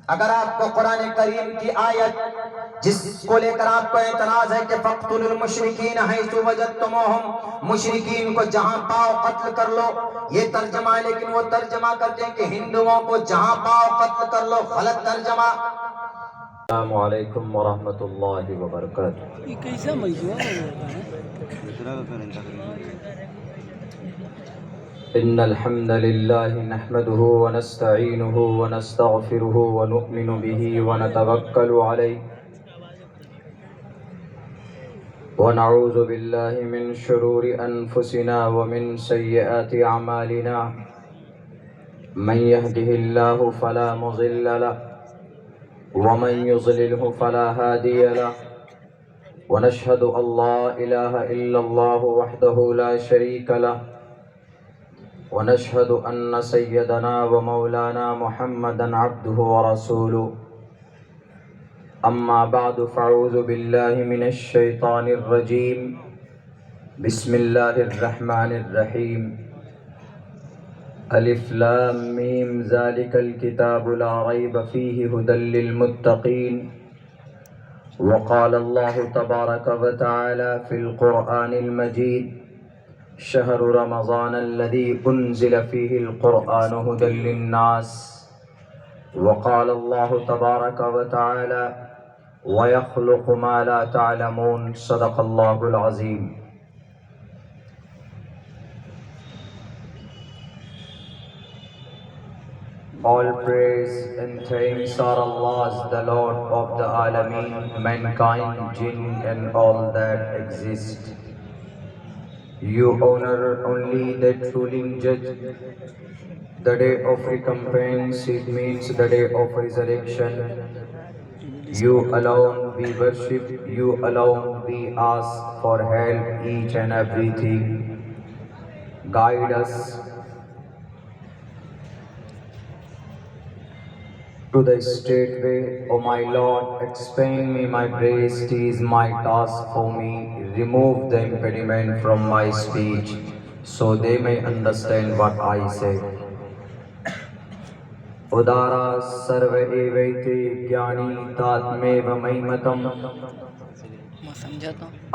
اگر آپ کو قرآن کریم کی آیت جس کو لے کر آپ کو اعتراض ہے کہ فَاقْتُلُوا الْمُشْرِكِينَ حَيْثُ وَجَدتُّمُوهُمْ، مشرکین کو جہاں پاؤ قتل کر لو، یہ ترجمہ ہے، لیکن وہ ترجمہ کرتے ہیں کہ ہندوؤں کو جہاں پاؤ قتل کر لو، غلط ترجمہ۔ السلام علیکم ورحمۃ اللہ وبرکاتہ۔ یہ کیسا موضوع ہے؟ إن الحمد لله نحمده ونستعينه ونستغفره ونؤمن به ونتوكل عليه ونعوذ بالله من شرور أنفسنا ومن سيئات أعمالنا من يهده الله فلا مضل له ومن يضلله فلا هادي له ونشهد أن لا إله إلا الله وحده لا شريك له ونشهد أن سيدنا ومولانا محمدا عبده ورسوله أما بعد فأعوذ بالله من الشيطان الرجيم بسم الله الرحمن الرحيم ألف لام ميم ذلك الكتاب لا ريب فيه هدى للمتقين وقال الله تبارك وتعالى في القرآن المجيد شهر رمضان الذي أنزل فيه القرآن هدى للناس وقال الله تبارك وتعالى ويخلق ما لا تعلمون صدق الله العظيم۔ All praise and thanks are Allah's, the Lord of the Alameen, mankind, jinn and all that exist. You honor only the truly judge. The day of recompense, it means the day of resurrection. You alone we worship, you alone we ask for help each and everything. Guide us to the straight way, O my Lord. Explain me my grace, it is my task for me. Remove the impediment from my speech, so they may understand what I say. Udara sarva evaite jnani tatmev maimatam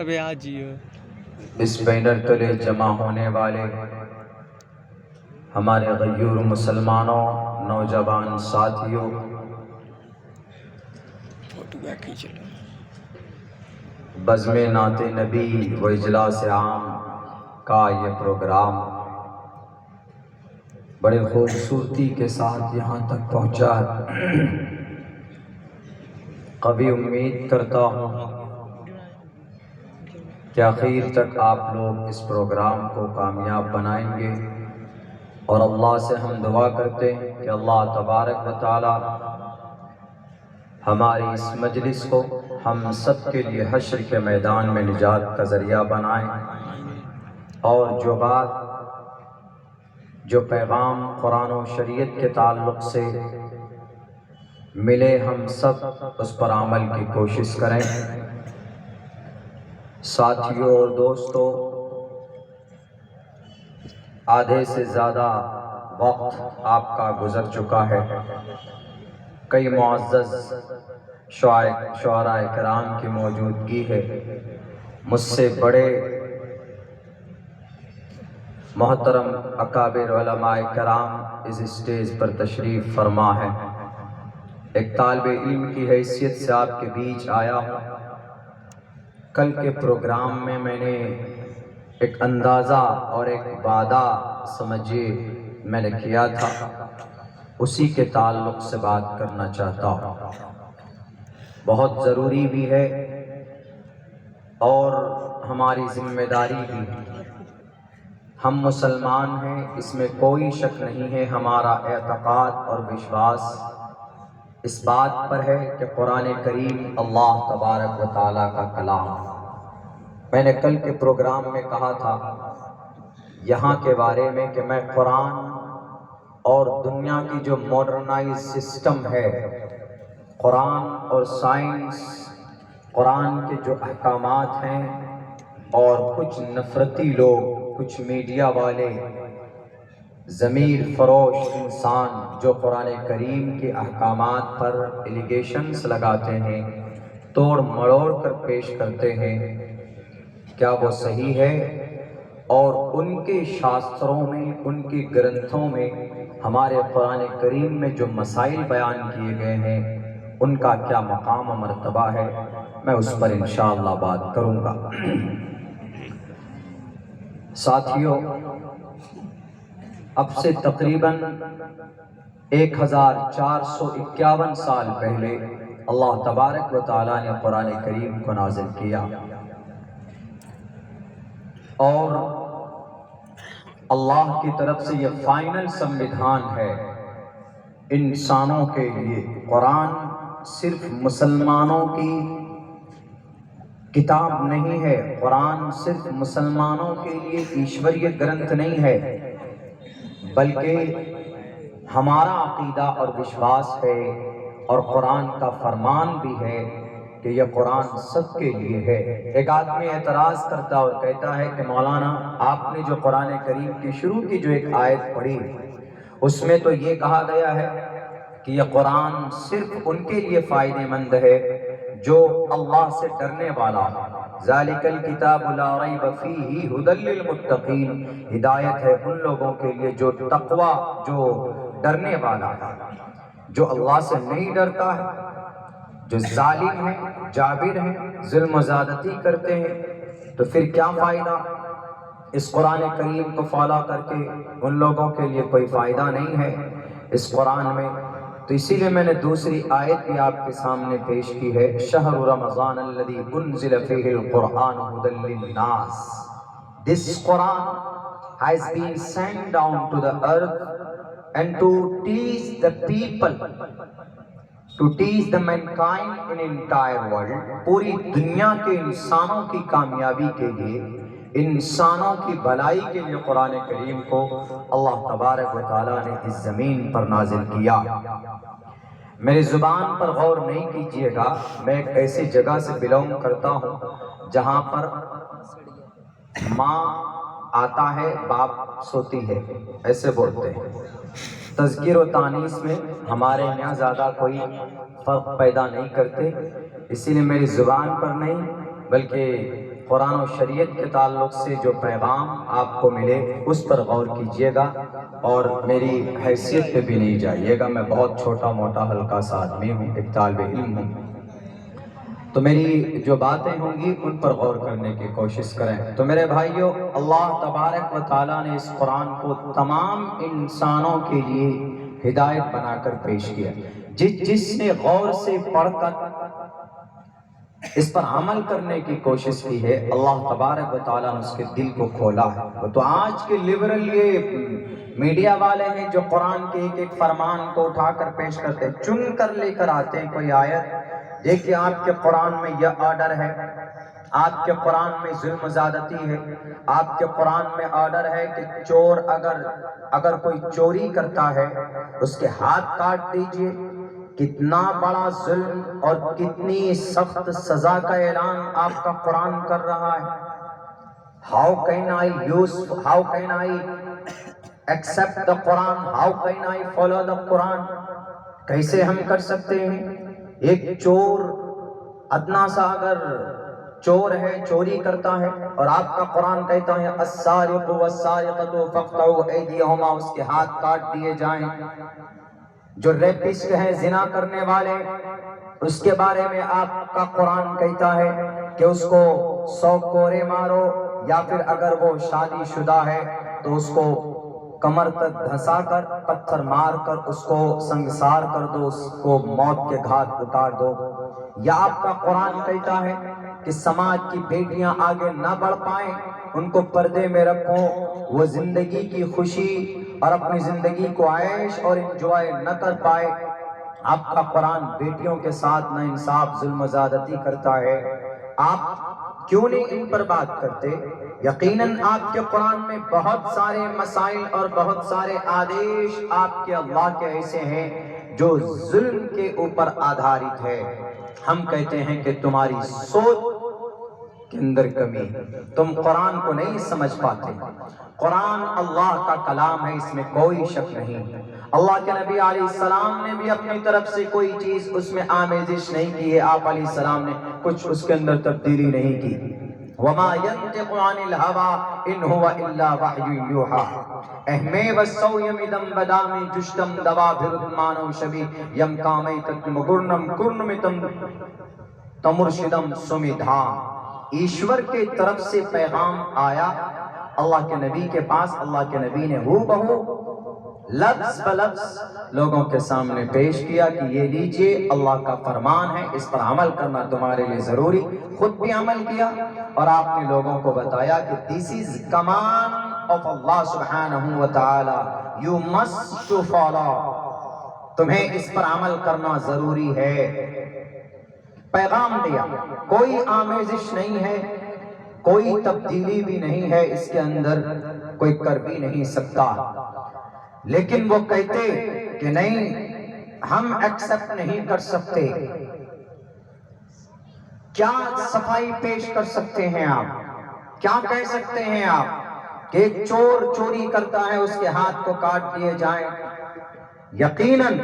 ابے آجیو اس banner تلے جمع ہونے والے ہمارے غیور مسلمانوں، نوجوان ساتھیوں، photo back he چلو۔ بزم نعت نبی و اجلاس عام کا یہ پروگرام بڑے خوبصورتی کے ساتھ یہاں تک پہنچا ہے۔ کبھی امید کرتا ہوں کہ آخر تک آپ لوگ اس پروگرام کو کامیاب بنائیں گے، اور اللہ سے ہم دعا کرتے ہیں کہ اللہ تبارک و تعالی ہماری اس مجلس کو ہم سب کے لیے حشر کے میدان میں نجات کا ذریعہ بنائیں، اور جو پیغام قرآن و شریعت کے تعلق سے ملے ہم سب اس پر عمل کی کوشش کریں۔ ساتھیوں اور دوستوں، آدھے سے زیادہ وقت آپ کا گزر چکا ہے۔ کئی معزز شعراء کرام کی موجودگی ہے، مجھ سے بڑے محترم اکابر علماء کرام اس اسٹیج پر تشریف فرما ہے، ایک طالب علم کی حیثیت سے آپ کے بیچ آیا ہوں۔ کل کے پروگرام میں نے ایک اندازہ اور ایک وعدہ سمجھیے میں نے کیا تھا، اسی کے تعلق سے بات کرنا چاہتا ہوں۔ بہت ضروری بھی ہے اور ہماری ذمہ داری بھی۔ ہم مسلمان ہیں، اس میں کوئی شک نہیں ہے۔ ہمارا اعتقاد اور وشواس اس بات پر ہے کہ قرآن کریم اللہ تبارک و تعالیٰ کا کلام۔ میں نے کل کے پروگرام میں کہا تھا یہاں کے بارے میں کہ میں قرآن اور دنیا کی جو ماڈرنائز سسٹم ہے، قرآن اور سائنس، قرآن کے جو احکامات ہیں، اور کچھ نفرتی لوگ، کچھ میڈیا والے، ضمیر فروش انسان جو قرآن کریم کے احکامات پر ایلیگیشنز لگاتے ہیں، توڑ مڑوڑ کر پیش کرتے ہیں، کیا وہ صحیح ہے؟ اور ان کے شاستروں میں، ان کے گرنتھوں میں ہمارے قرآن کریم میں جو مسائل بیان کیے گئے ہیں ان کا کیا مقام و مرتبہ ہے؟ میں اس پر انشاءاللہ بات کروں گا۔ ساتھیوں، اب سے تقریباً 1451 سال پہلے اللہ تبارک و تعالیٰ نے قرآن کریم کو نازل کیا، اور اللہ کی طرف سے یہ فائنل سموِدھان ہے انسانوں کے لیے۔ قرآن صرف مسلمانوں کی کتاب نہیں ہے، قرآن صرف مسلمانوں کے لیے ایشوریہ گرنتھ نہیں ہے، بلکہ ہمارا عقیدہ اور وشواس ہے اور قرآن کا فرمان بھی ہے کہ یہ قرآن سب کے لیے ہے۔ ایک آدمی اعتراض کرتا اور کہتا ہے کہ مولانا آپ نے جو قرآن کریم کی شروع کی جو ایک آیت پڑھی اس میں تو یہ کہا گیا ہے کہ یہ قرآن صرف ان کے لیے فائدہ مند ہے جو اللہ سے ڈرنے والا ہے۔ ذالک الکتاب لا ریب فیہ ھدی للمتقین، ہدایت ہے ان لوگوں کے لیے جو تقوی، جو ڈرنے والا ہے، جو اللہ سے نہیں ڈرتا ہے، جو ظالم ہیں، جابر ہیں، ظلم و زیادتی کرتے ہیں، تو پھر کیا فائدہ؟ اس قرآن کریم کو فالو کر کے ان لوگوں کے لیے کوئی فائدہ نہیں ہے اس قرآن میں۔ تو اسی لیے میں نے دوسری آیت بھی آپ کے سامنے پیش کی ہے، شہر رمضان الذی انزل فیہ القرآن ھدی للناس۔ This Quran has been sent down to the earth and to teach the people, to teach the mankind in entire world، پوری دنیا کے انسانوں کی کامیابی کے لیے، انسانوں کی بھلائی کے لیے قرآن کریم کو اللہ تبارک و تعالیٰ نے اس زمین پر نازل کیا۔ میری زبان پر غور نہیں کیجیے گا، میں ایک ایسی جگہ سے بلونگ کرتا ہوں جہاں پر ماں آتا ہے باپ سوتی ہے، ایسے بولتے ہیں۔ تذکیر و تانیث میں ہمارے یہاں زیادہ کوئی فرق پیدا نہیں کرتے، اسی لیے میری زبان پر نہیں بلکہ قرآن و شریعت کے تعلق سے جو پیغام آپ کو ملے اس پر غور کیجیے گا، اور میری حیثیت پہ بھی نہیں جائیے گا۔ میں بہت چھوٹا موٹا ہلکا سا آدمی ہوں، ایک طالب علم ہوں، تو میری جو باتیں ہوں گی ان پر غور کرنے کی کوشش کریں۔ تو میرے بھائیوں، اللہ تبارک و تعالیٰ نے اس قرآن کو تمام انسانوں کے لیے ہدایت بنا کر پیش کیا۔ جس نے غور سے پڑھ کر اس پر عمل کرنے کی کوشش کی ہے، اللہ تبارک و تعالیٰ نے اس کے دل کو کھولا ہے۔ تو آج کے لبرل یہ میڈیا والے ہیں جو قرآن کے ایک ایک فرمان کو اٹھا کر پیش کرتے ہیں، چن کر لے کر آتے ہیں کوئی آیت، دیکھیں آپ کے قرآن میں یہ آرڈر ہے، آپ کے قرآن میں ظلم و زیادتی ہے، آپ کے قرآن میں آرڈر ہے کہ چور اگر کوئی چوری کرتا ہے اس کے ہاتھ کاٹ دیجئے۔ کتنا بڑا ظلم اور کتنی سخت سزا کا اعلان آپ کا قرآن کر رہا ہے۔ How can I accept the Quran? How can I follow the Quran? کیسے ہم کر سکتے ہیں؟ ایک چور ادنا سا اگر چور ہے، چوری کرتا ہے، اور آپ کا قرآن کہتا ہے السارق والسارقۃ فاقطعوا ایدیہما، اس کے ہاتھ کاٹ دیے جائیں۔ جو ریپسٹ ہیں، زنا کرنے والے، اس کے بارے میں آپ کا قرآن کہتا ہے کہ اس کو 100 کورے مارو، یا پھر اگر وہ شادی شدہ ہے تو اس کو کمر تک دھنسا کر، پتھر مار کر اس کو سنگسار کر دو، اس کو موت کے گھاٹ اتار دو۔ یا آپ کا قرآن کہتا ہے کہ سماج کی بیٹیاں آگے نہ بڑھ پائیں، ان کو پردے میں رکھو، وہ زندگی کی خوشی اور اپنی زندگی کو عیش اور انجوائے نہ کر پائے۔ آپ کا قرآن بیٹیوں کے ساتھ نا انصاف، ظلم و زیادتی کرتا ہے۔ آپ کیوں نہیں ان پر بات کرتے؟ یقیناً آپ کے قرآن میں بہت سارے مسائل اور بہت سارے آدیش آپ کے اللہ کے ایسے ہیں جو ظلم کے اوپر آدھارت ہے۔ ہم کہتے ہیں کہ تمہاری سوچ کے اندر کمی، تم قرآن کو نہیں سمجھ پاتے۔ قرآن اللہ کا کلام ہے، اس میں کوئی شک نہیں۔ اللہ کے نبی علیہ السلام نے بھی اپنی طرف سے کوئی چیز اس میں آمیزش نہیں کی ہے، آپ علیہ السلام نے کچھ اس کے اندر تبدیلی نہیں کی۔ وَمَا يَنْطِقُ عَنِ الْهَوَىٰ إِنْ هُوَ إِلَّا وَحْيٌ يُوحَىٰ احمے وَالسَّوْيَمِدَمْ بَدَامِ جُشْتَمْ دَوَا بِرُدْمَانَوْ شَبِي یم کامَيْ تَتْمُ گُرْنَمْ کُرْنُمِتَمْ تَمُرْشِدَمْ سُمِدھام۔ ایشور کے طرف سے پیغام آیا اللہ کے نبی کے پاس، اللہ کے نبی نے ہو بہو لفظ بلفظ لوگوں کے سامنے پیش کیا کہ یہ لیجئے اللہ کا فرمان ہے، اس پر عمل کرنا تمہارے لیے ضروری۔ خود بھی عمل کیا اور آپ نے لوگوں کو بتایا کہ this is command of Allah subhanahu wa ta'ala, you must to follow، تمہیں اس پر عمل کرنا ضروری ہے۔ پیغام دیا، کوئی آمیزش نہیں ہے، کوئی تبدیلی بھی نہیں ہے اس کے اندر، کوئی کر بھی نہیں سکتا۔ لیکن وہ کہتے کہ نہیں، ہم ایکسپٹ نہیں کر سکتے۔ کیا صفائی پیش کر سکتے ہیں آپ؟ کیا کہہ سکتے ہیں آپ کہ ایک چور چوری کرتا ہے، اس کے ہاتھ کو کاٹ دیے جائیں؟ یقیناً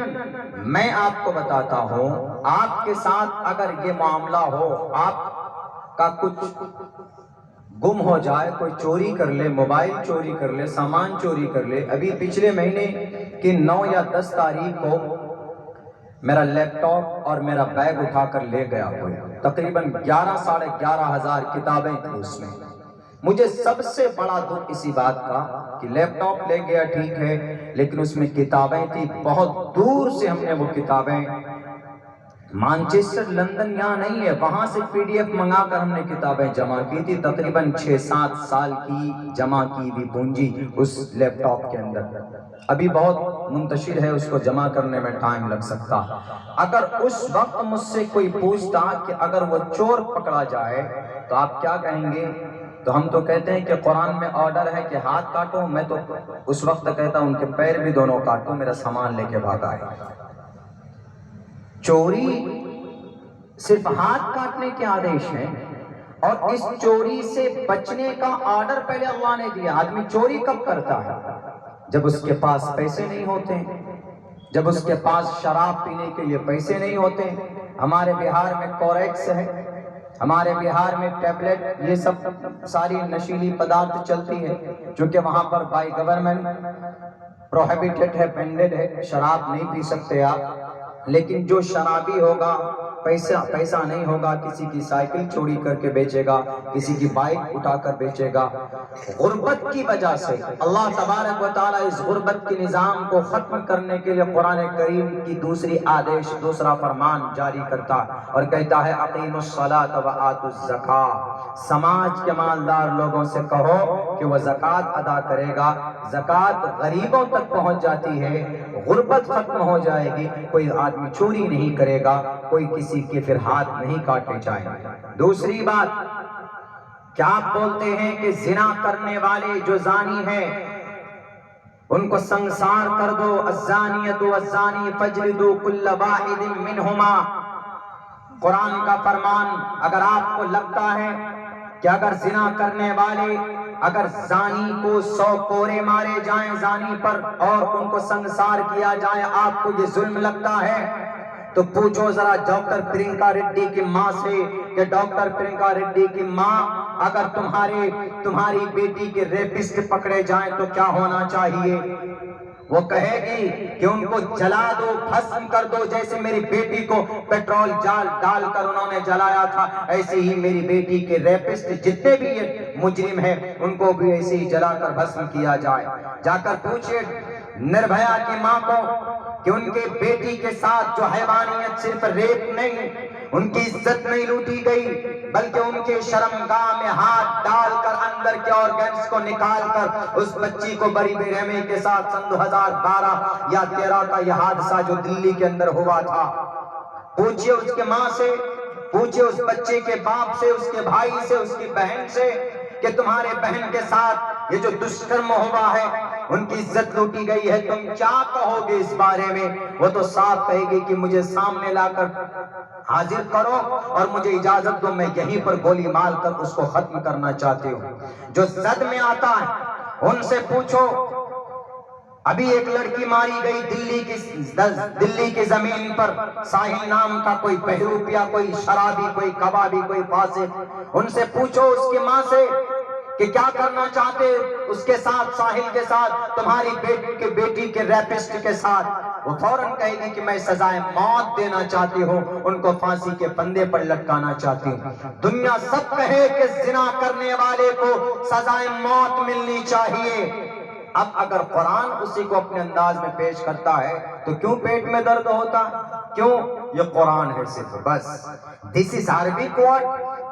میں آپ کو بتاتا ہوں، آپ کے ساتھ اگر یہ معاملہ ہو، آپ کا کچھ گم ہو جائے، کوئی چوری کر لے، موبائل چوری کر لے، سامان چوری کر لے۔ ابھی پچھلے مہینے کی 9 یا 10 تاریخ کو میرا لیپ ٹاپ اور میرا بیگ اٹھا کر لے گیا ہوئے، تقریباً 11 – 11,500 کتابیں تھیں اس میں۔ مجھے سب سے بڑا دکھ اسی بات کا کہ لیپ ٹاپ لے گیا ٹھیک ہے، لیکن اس میں کتابیں تھی، بہت دور سے ہم نے وہ کتابیں، مانچسٹر لندن یہاں نہیں ہے، وہاں سے PDF منگا کر ہم نے کتابیں جمع کی تھی، تقریباً 6-7 سال کی جمع کی ہوئی پونجی اس لیپ ٹاپ کے اندر۔ ابھی بہت منتشر ہے، اس کو جمع کرنے میں ٹائم لگ سکتا۔ اگر اس وقت مجھ سے کوئی پوچھتا کہ اگر وہ چور پکڑا جائے تو آپ کیا کہیں گے، تو ہم تو کہتے ہیں کہ قرآن میں آرڈر ہے کہ ہاتھ کاٹو، میں تو اس وقت کہتا ہوں ان کے پیر بھی دونوں کاٹو، میرا سامان لے کے بھاگا ہے۔ چوری صرف ہاتھ کاٹنے کے آدیش ہیں، اور اس چوری سے بچنے کا آرڈر پہلے اللہ نے دیا۔ آدمی چوری کب کرتا ہے؟ جب اس کے پاس پیسے نہیں ہوتے، جب اس کے پاس شراب پینے کے لیے پیسے نہیں ہوتے۔ ہمارے بہار میں کوریکس ہے، ہمارے بہار میں ٹیبلٹ، یہ سب ساری نشیلی پدارتھ چلتی ہے، چونکہ وہاں پر بائی گورنمنٹ پروہیبٹڈ ہے، بینڈڈ ہے، شراب نہیں پی سکتے آپ۔ لیکن جو شرابی ہوگا، پیسہ نہیں ہوگا، کسی کی سائیکل چوری کر کے بیچے گا، کسی کی بائک اٹھا کر بیچے گا۔ غربت کی وجہ سے اللہ تبارک و تعالیٰ اس غربت کے نظام کو ختم کرنے کے لیے قرآن کریم کی دوسری آدیش، دوسرا فرمان جاری کرتا اور کہتا ہے اقیموا الصلاۃ وآتوا الزکاۃ۔ سماج کے مالدار لوگوں سے کہو کہ وہ زکوٰۃ ادا کرے گا، زکوٰۃ غریبوں تک پہنچ جاتی ہے، غربت ختم ہو جائے گی، کوئی آدمی چوری نہیں کرے گا، کوئی کسی کے پھر ہاتھ نہیں کاٹے جائیں۔ دوسری بات، کیا آپ بولتے ہیں کہ زنا کرنے والے جو زانی ہیں ان کو سنسار کر دو، الزانیۃ والزانی فاجلدوا کل واحد منہما۔ قرآن کا فرمان، اگر آپ کو لگتا ہے کہ اگر زنا کرنے والے، اگر زانی کو 100 کورے مارے جائیں زانی پر اور ان کو سنسار کیا جائے، آپ کو یہ ظلم لگتا ہے، تو پوچھو ذرا ڈاکٹر پرینکا ریڈی کی ماں سے کہ ڈاکٹر پرینکا ریڈی کی ماں، اگر تمہاری بیٹی کے ریپسٹ پکڑے جائیں تو کیا ہونا چاہیے؟ وہ کہے گی کہ ان کو جلا دو، بھسم کر دو، جیسے میری بیٹی کو پیٹرول ڈال کر انہوں نے جلایا تھا، ایسے ہی میری بیٹی کے ریپسٹ جتنے بھی یہ مجرم ہیں ان کو بھی ایسے ہی جلا کر بھسم کیا جائے۔ جا کر پوچھئے نربھیا کی ماں کو کہ ان کے بیٹی کے ساتھ جو حیوانیت، صرف ریپ نہیں، ان کی عزت نہیں لوٹی گئی، بلکہ ان کے شرمگاہ میں ہاتھ ڈال کر اندر کے آرگنز کو نکال کر اس بچی کو بڑی بے رحمی کے ساتھ سن 2012 یا 13 کا یہ حادثہ جو دلی کے اندر ہوا تھا۔ پوچھئے اس کے ماں سے، پوچھئے اس بچے کے باپ سے، اس کے بھائی سے، اس کی بہن سے کہ تمہارے بہن کے ساتھ یہ جو دشکرم ہوا ہے، ان کی عزت لوٹی گئی ہے، تم کیا کہو گے اس بارے میں؟ وہ تو صاف کہے گی کہ مجھے سامنے لا کر حاضر کرو اور مجھے اجازت دو، میں یہیں پر گولی مار کر اس کو ختم کرنا چاہتی ہوں۔ جو زد میں آتا ہے ان سے پوچھو، ابھی ایک لڑکی ماری گئی دلی کی زمین پر، ساحل نام کا کوئی بہروپ یا کوئی شرابی، کوئی کبابی، کوئی فاسق، ان سے پوچھو اس کی ماں سے کہ کیا کرنا چاہتے اس کے ساتھ، ساحل کے ساتھ، تمہاری بیٹی کے ریپسٹ کے ساتھ؟ وہ فوراً کہے گی کہ میں سزائے موت دینا چاہتی ہوں، ان کو پھانسی کے پندے پر لٹکانا چاہتی ہوں۔ دنیا سب کہے کہ زنا کرنے والے کو سزائے موت ملنی چاہیے، اب اگر قرآن اسی کو اپنے انداز میں پیش کرتا ہے تو کیوں پیٹ میں درد ہوتا؟ کیوں؟ یہ قرآن ہے صرف، بس۔ This is Arabic word.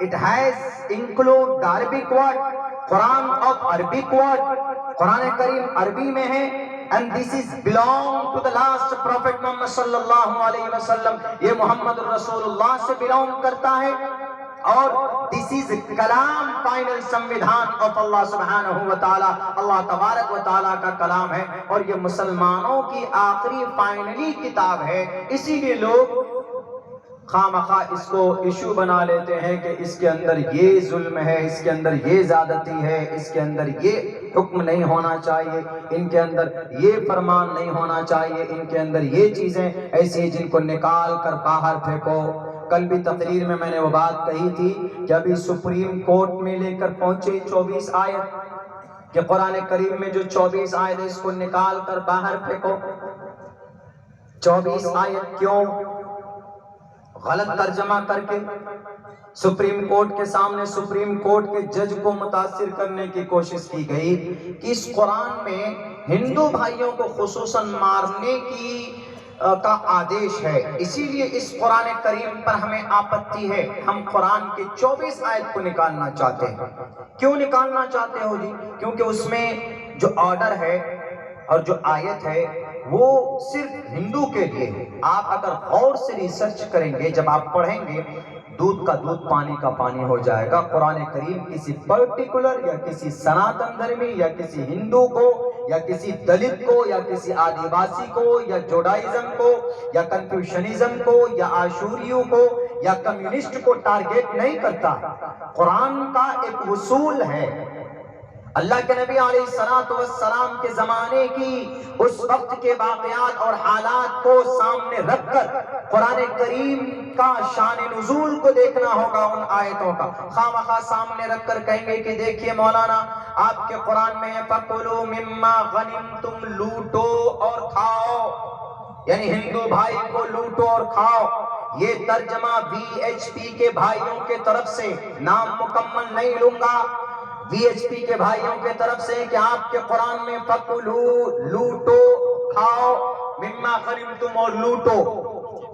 It has include the Arabic word. Quran of Arabic word. قرآن کریم عربی میں ہے and this is belong to the last prophet محمد صلی اللہ علیہ وسلم، یہ محمد رسول اللہ سے belong کرتا ہے، اور this is کلام فائنل سمویدھان of اللہ سبحانہ وتعالی، اللہ تبارک وتعالی کا کلام ہے، اور یہ مسلمانوں کی آخری فائنلی کتاب ہے۔ اسی لیے لوگ خامخواہ اس کو ایشو بنا لیتے ہیں کہ اس کے اندر یہ ظلم ہے، اس کے اندر یہ زیادتی ہے، اس کے اندر یہ حکم نہیں ہونا چاہیے، ان کے اندر یہ فرمان نہیں ہونا چاہیے، ان کے اندر یہ چیزیں ایسی ہیں جن کو نکال کر باہر پھینکو۔ کل بھی تقریر میں میں نے وہ بات کہی تھی کہ ابھی سپریم کورٹ میں لے کر پہنچے 24 آیت کہ قرآن کریم میں جو 24 آیت ہے اس کو نکال کر باہر پھینکو۔ 24 آیت کیوں؟ غلط ترجمہ کر کے سپریم کورٹ کے سامنے سپریم کورٹ کے جج کو متاثر کرنے کی کوشش کی گئی کہ اس قرآن میں ہندو بھائیوں کو خصوصاً مارنے کا آدیش ہے، اسی لیے اس قرآن کریم پر ہمیں آپتی ہے، ہم قرآن کے 24 آیت کو نکالنا چاہتے ہیں۔ کیوں نکالنا چاہتے ہو جی؟ کیونکہ اس میں جو آرڈر ہے اور جو آیت ہے وہ صرف ہندو کے لیے ہے۔ آپ اگر غور سے ریسرچ کریں گے، جب آپ پڑھیں گے، دودھ کا دودھ پانی کا پانی ہو جائے گا۔ قرآن کریم کسی پرٹیکولر یا کسی سناتن دھرمی یا کسی ہندو کو یا کسی دلت کو یا کسی آدیواسی کو یا جوڈائزم کو یا کنفیوشنزم کو یا آشوریوں کو یا کمیونسٹ کو ٹارگیٹ نہیں کرتا۔ قرآن کا ایک اصول ہے، اللہ کے نبی علیہ السلام کے زمانے کی اس وقت کے واقعات اور حالات کو سامنے رکھ کر قرآن کریم کا شان نزول کو دیکھنا ہوگا، ان آیتوں کا۔ خامخواہ سامنے رکھ کر کہیں گے کہ دیکھیے مولانا آپ کے قرآن میں فَكُلُوا مِمَّا غَنِمْتُمْ، لوٹو اور کھاؤ، یعنی ہندو بھائی کو لوٹو اور کھاؤ۔ یہ ترجمہ VHP کے بھائیوں کے طرف سے، نام مکمل نہیں لوں گا، VHP کے بھائیوں کے طرف سے کہ آپ کے قرآن میں فَكُلُوا، لوٹو کھاؤ، مما غنمتم اور لوٹو،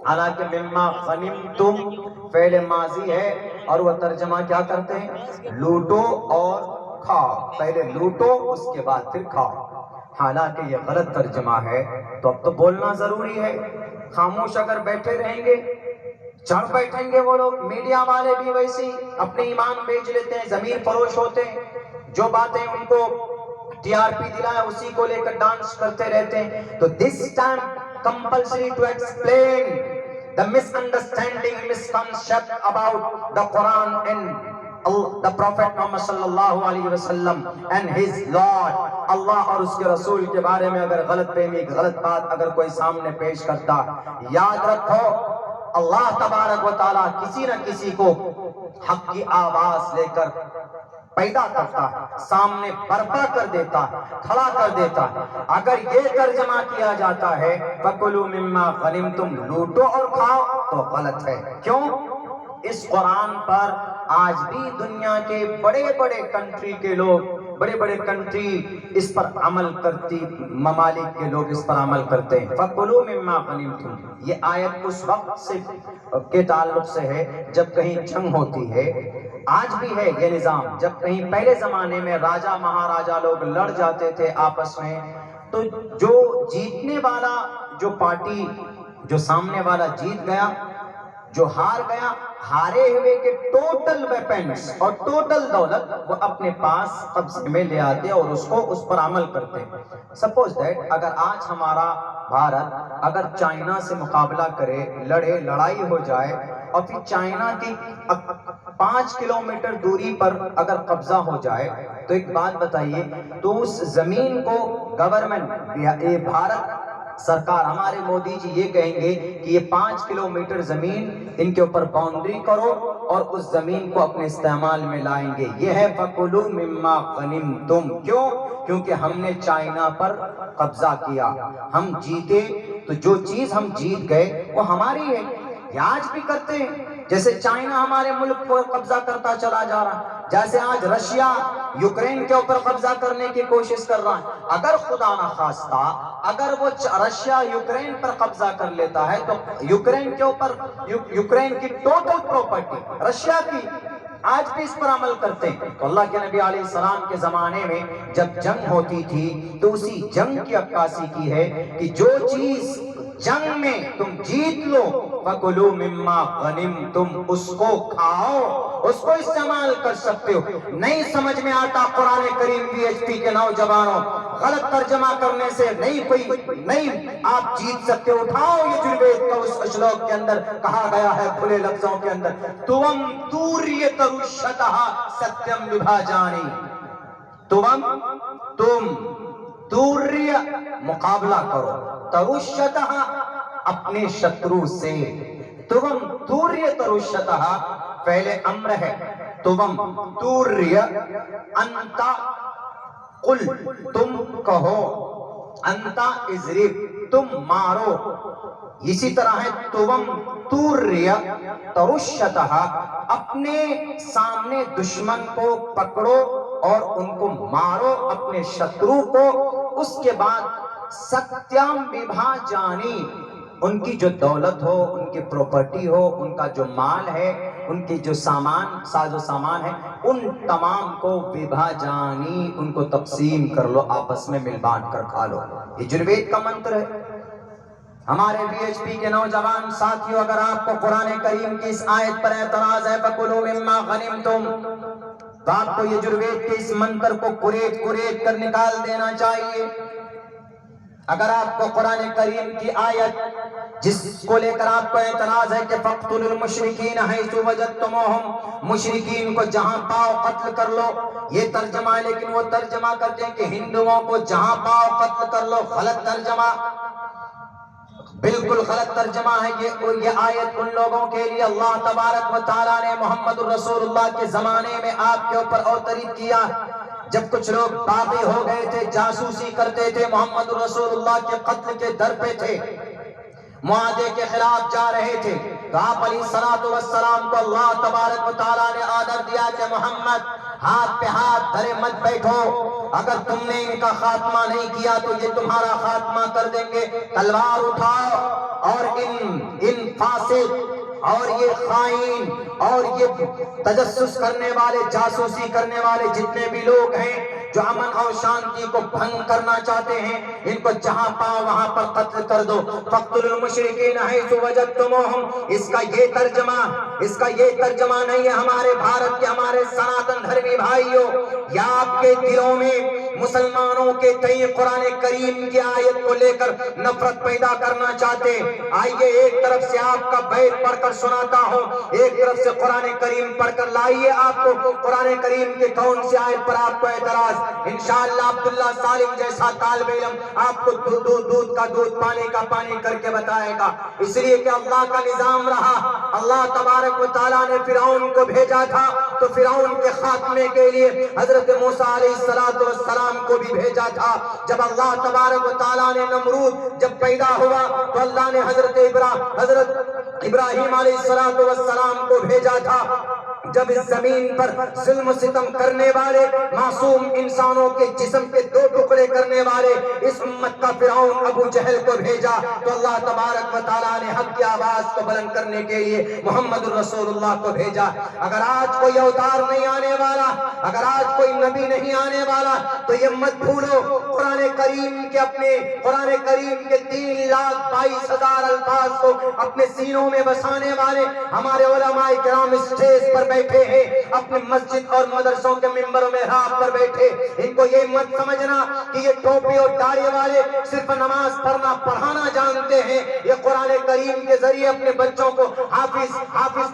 حالانکہ مما غنمتم فعل ماضی ہے اور وہ ترجمہ کیا کرتے ہیں؟ لوٹو اور کھاؤ، پہلے لوٹو اس کے بعد پھر کھاؤ۔ حالانکہ یہ غلط ترجمہ ہے، تو اب تو بولنا ضروری ہے۔ خاموش اگر بیٹھے رہیں گے، چڑھ بیٹھیں گے وہ لوگ۔ میڈیا والے بھی ویسی اپنے ایمان بیچ لیتے ہیں، ضمیر فروش ہوتے ہیں، جو باتیں ان کو TRP دلائے اسی کو لے کر ڈانس کرتے رہتے ہیں۔ تو this time compulsory to explain the misunderstanding, misconcept about the Quran and the Prophet Muhammad sallallahu alaihi wasallam and his Lord, اللہ اور اس کے رسول کے بارے میں اگر غلط فہمی، غلط بات اگر کوئی سامنے پیش کرتا، یاد رکھو اللہ تبارک و تعالیٰ کسی نہ کسی کو حق کی آواز لے کر پیدا کرتا ہے، سامنے برپا کر دیتا ہے، کھڑا کر دیتا ہے۔ اگر یہ ترجمہ کیا جاتا ہے فَكُلُوا مِمَّا غَنِمْتُمْ، لوٹو اور کھاؤ، تو غلط ہے۔ کیوں؟ اس قرآن پر آج بھی دنیا کے بڑے بڑے کنٹری کے لوگ، بڑے بڑے کنٹری اس پر عمل کرتی، ممالک کے لوگ اس پر عمل کرتے ہیں۔ فَكُلُوا مِمَّا غَنِمْتُمْ، یہ آیت اس وقت سے کے تعلق سے ہے جب کہیں جنگ ہوتی ہے۔ آج بھی ہے یہ نظام، جب کہیں پہلے زمانے میں راجہ مہاراجہ لوگ لڑ جاتے تھے آپس میں، تو جو جیتنے والا، جو پارٹی، جو سامنے والا جیت گیا، جو ہار گیا، ہارے ہوئے کے ٹوٹل ویپنز اور ٹوٹل دولت وہ اپنے پاس قبضے میں لے آتے اور اس پر عمل کرتے۔ سپوز دیٹ اگر آج ہمارا بھارت اگر چائنا سے مقابلہ کرے، لڑے، لڑائی ہو جائے، اور پھر چائنا کی 5 کلومیٹر دوری پر اگر قبضہ ہو جائے، تو ایک بات بتائیے، تو اس زمین کو گورنمنٹ، یہ بھارت سرکار، ہمارے مودی جی یہ کہیں گے کہ یہ 5 کلومیٹر زمین ان کے اوپر باؤنڈری کرو اور اس زمین کو اپنے استعمال میں لائیں گے۔ یہ ہے فَكُلُوا مِمَّا غَنِمْتُمْ۔ کیوں؟ کیونکہ ہم نے چائنا پر قبضہ کیا، ہم جیتے، تو جو چیز ہم جیت گئے وہ ہماری ہے۔ یہ آج بھی کرتے ہیں، جیسے چائنا ہمارے ملک پر قبضہ کرتا چلا جا رہا ہے، جیسے آج رشیا یوکرین کے اوپر قبضہ کرنے کی کوشش کر رہا ہے۔ اگر خدا نہ خواستہ اگر وہ رشیا یوکرین پر قبضہ کر لیتا ہے، تو یوکرین کے اوپر، یوکرین کی ٹوٹل پراپرٹی رشیا کی، آج بھی اس پر عمل کرتے ہیں۔ تو اللہ کے نبی علیہ السلام کے زمانے میں جب جنگ ہوتی تھی تو اسی جنگ کی عکاسی کی ہے کہ جو چیز جنگ میں تم جیت لو فَكُلُوا مِمَّا غَنِمْتُمْ، اس کو کھاؤ، اس کو استعمال کر سکتے ہو۔ نہیں سمجھ میں آتا قرآن کریم پی ایچ پی کے نوجوانوں، غلط ترجمہ کرنے سے نہیں آپ جیت سکتے۔ اٹھاؤ یہ جروید کا اس اشلوک کے اندر کہا گیا ہے کھلے لفظوں کے اندر، تُوَمْ تُوریَتَرُشَّتَهَا سَتْيَمْ وِبھاجَانِ، تم توریہ مقابلہ کرو، ترشتہا اپنے شترو سے، تم توریہ ترشتہا فعل امر ہے، تم توریہ، انتا قل، تم کہو، انتا اضرب، تم مارو، اسی طرح ہے تم توریہ ترشتہا، اپنے سامنے دشمن کو پکڑو اور ان کو مارو، اپنے شترو کو۔ اس کے بعد ستیام وبھاجانی، ان کی جو دولت ہو، ان کی پراپرٹی ہو، ان کا جو مال ہے، ان کی جو سامان، ساز و سامان ہے، ان تمام کو وبھاجانی، ان کو تقسیم کر لو، آپس میں مل بانٹ کر کھا لو۔ یہ جروید کا منتر ہے۔ ہمارے بی ایچ پی کے نوجوان ساتھیوں، اگر آپ کو قرآن کریم کی اس آیت پر اعتراض ہے فَكُلُوا مِمَّا غَنِمْتُمْ، تو آپ کو یہ جروید کے اس منتر کو قریت کر نکال دینا چاہیے۔ اگر آپ کو قرآن کریم کی آیت جس کو لے کر آپ کو اعتراض ہے کہ فَاقْتُلُوا الْمُشْرِكِينَ حَيْثُ وَجَدْتُمُوهُمْ، مشرکین کو جہاں پاؤ قتل کر لو، یہ ترجمہ ہے، لیکن وہ ترجمہ کرتے ہیں کہ ہندوؤں کو جہاں پاؤ قتل کر لو، غلط ترجمہ، بالکل غلط ترجمہ ہے یہ آیت ان لوگوں کے لیے اللہ تبارک و تعالیٰ نے محمد الرسول اللہ کے زمانے میں آپ کے اوپر اوترید کیا، جب کچھ لوگ باغی ہو گئے تھے، جاسوسی کرتے تھے، محمد الرسول اللہ کے قتل کے در پہ تھے، معاہدے کے خلاف جا رہے تھے، تو آپ علیہ السلام کو اللہ تبارک و تعالیٰ نے آرڈر دیا کہ محمد ہاتھ پہ ہاتھ دھرے مت بیٹھو، اگر تم نے ان کا خاتمہ نہیں کیا تو یہ تمہارا خاتمہ کر دیں گے، تلوار اٹھاؤ اور ان فاسق اور یہ خائن اور یہ تجسس کرنے والے، جاسوسی کرنے والے جتنے بھی لوگ ہیں جو امن اور شانتی کو بھنگ کرنا چاہتے ہیں، ان کو جہاں پاؤ وہاں پر قتل کر دو۔ فَاقْتُلُوا الْمُشْرِكِينَ حَيْثُ وَجَدْتُمُوهُمْ، اس کا یہ ترجمہ نہیں ہے ہمارے بھارت کے، ہمارے سناتن دھرمی بھائیوں، یا آپ کے دلوں میں مسلمانوں کے تئیں قرآن کریم کی آیت کو لے کر نفرت پیدا کرنا چاہتے، آئیے ایک طرف سے آپ کا بیت پڑھ کر سناتا ہوں، ایک طرف سے قرآن کریم پڑھ کر لائیے، آپ کو قرآن کریم کے کون سی آیت پر آپ کو اعتراض؟ انشاءاللہ عبداللہ سالم جیسا طالب علم آپ کو دودھ کا دودھ پانی کا پانی کر کے بتائے گا، اس لیے کہ اللہ کا نظام رہا۔ اللہ تبارک و تعالیٰ نے فرعون کو بھیجا تھا تو فرعون کے خاتمے کے لیے حضرت موسیٰ علیہ السلام کو بھی بھیجا تھا۔ جب اللہ تبارک و تعالیٰ نے نمرود جب پیدا ہوا تو اللہ نے حضرت ابراہیم علیہ السلام کو بھیجا تھا۔ جب اس زمین پر ظلم و ستم کرنے والے معصوم انسانوں کے جسم کے 2 ٹکڑے کرنے والے اس امت کا فرعون ابو جہل کو بھیجا تو اللہ تبارک و تعالیٰ نے حق کی آواز کو بلند کرنے کے لیے محمد الرسول اللہ کو بھیجا۔ اگر آج کوئی اوتار نہیں آنے والا، اگر آج کوئی نبی نہیں آنے والا تو یہ مت بھولو قرآن کریم کے 3,22,000 الفاظ کو اپنے سینوں میں بسانے والے ہمارے علماء کرام اسٹیج پر بیٹھے ہیں، اپنے مسجد اور مدرسوں کے ممبر و محراب پر بیٹھے، ان کو یہ مت سمجھنا کہ یہ ٹوپی اور داڑھی والے صرف نماز پڑھانا جانتے ہیں، یہ قرآن کریم کے ذریعے اپنے بچوں کو حافظ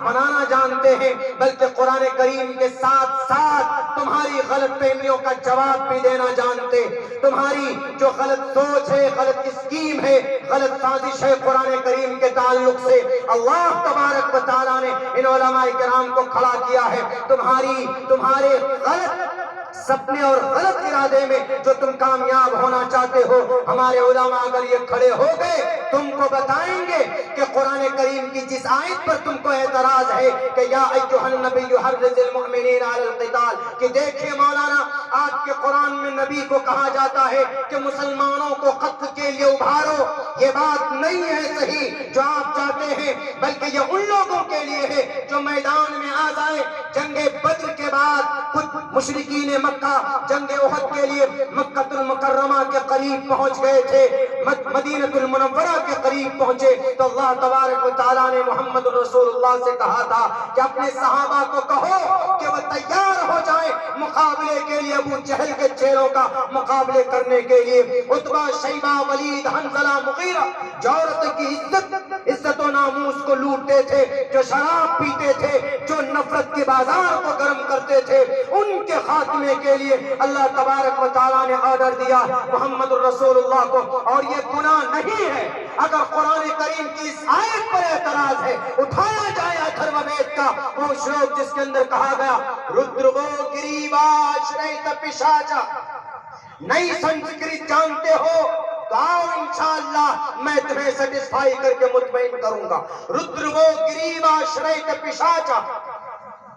بنانا جانتے ہیں، بلکہ قرآن کریم کے ساتھ ساتھ تمہاری غلط فہمیوں کا جواب بھی دینا جانتے، تمہاری جو غلط سوچ ہے، غلط اسکیم ہے، غلط سازش ہے قرآن کریم کے تعلق سے، اللہ تبارک و تعالیٰ نے ان علماء کرام کو کھڑا کیا ہے۔ تمہارے غلط سپنے اور غلط ارادے میں جو تم کامیاب ہونا چاہتے ہو، ہمارے علماء اگر یہ کھڑے ہو گئے تم کو بتائیں گے کہ قرآن کریم کی جس آیت پر تم کو اعتراض ہے کہ یا ایھا النبی حرض المؤمنین علی القتال، کہ دیکھیں مولانا آپ کے قرآن میں نبی کو کہا جاتا ہے کہ مسلمانوں کو قتل کے لیے ابھارو، یہ بات نہیں ہے صحیح جو آپ چاہتے ہیں، بلکہ یہ ان لوگوں کے لیے ہے جو میدان میں آ جائے۔ جنگ بدر کے بعد کچھ مشرکین مکہ جنگ احد کے لیے مکہ المکرمہ کے قریب پہنچ گئے تھے، مدینہ المنورہ کے قریب پہنچے تو اللہ تبارک و تعالیٰ نے محمد رسول اللہ سے کہا تھا کہ اپنے صحابہ کو کہو کہ وہ تیار ہو جائیں مقابلے کے لیے، ابو جہل کے چہروں کا مقابلے کرنے کے لیے۔ عتبہ، شیبہ، ولید، حنظلہ، مغیرہ جو عورت کی عزت و ناموس کو لوٹتے تھے، جو شراب پیتے تھے، جو نفرت کے بازار کو گرم کرتے تھے، ان کے خاتمے کے لیے اللہ تبارک و تعالیٰ نے آرڈر دیا محمد الرسول اللہ کو۔ اور یہ گناہ نہیں ہے اگر قرآن کریم کی اس آیت پر اعتراض ہے، اٹھایا جائے اتھرو وید کا وہ شلوک جس کے اندر کہا گیا رودرو گریوا شریت پشاچا، نئی سنسکرت جانتے ہو تو آؤ انشاءاللہ میں تمہیں سیٹسفائی کر کے مطمئن کروں گا۔ رودرو گریوا شریت پشاچا،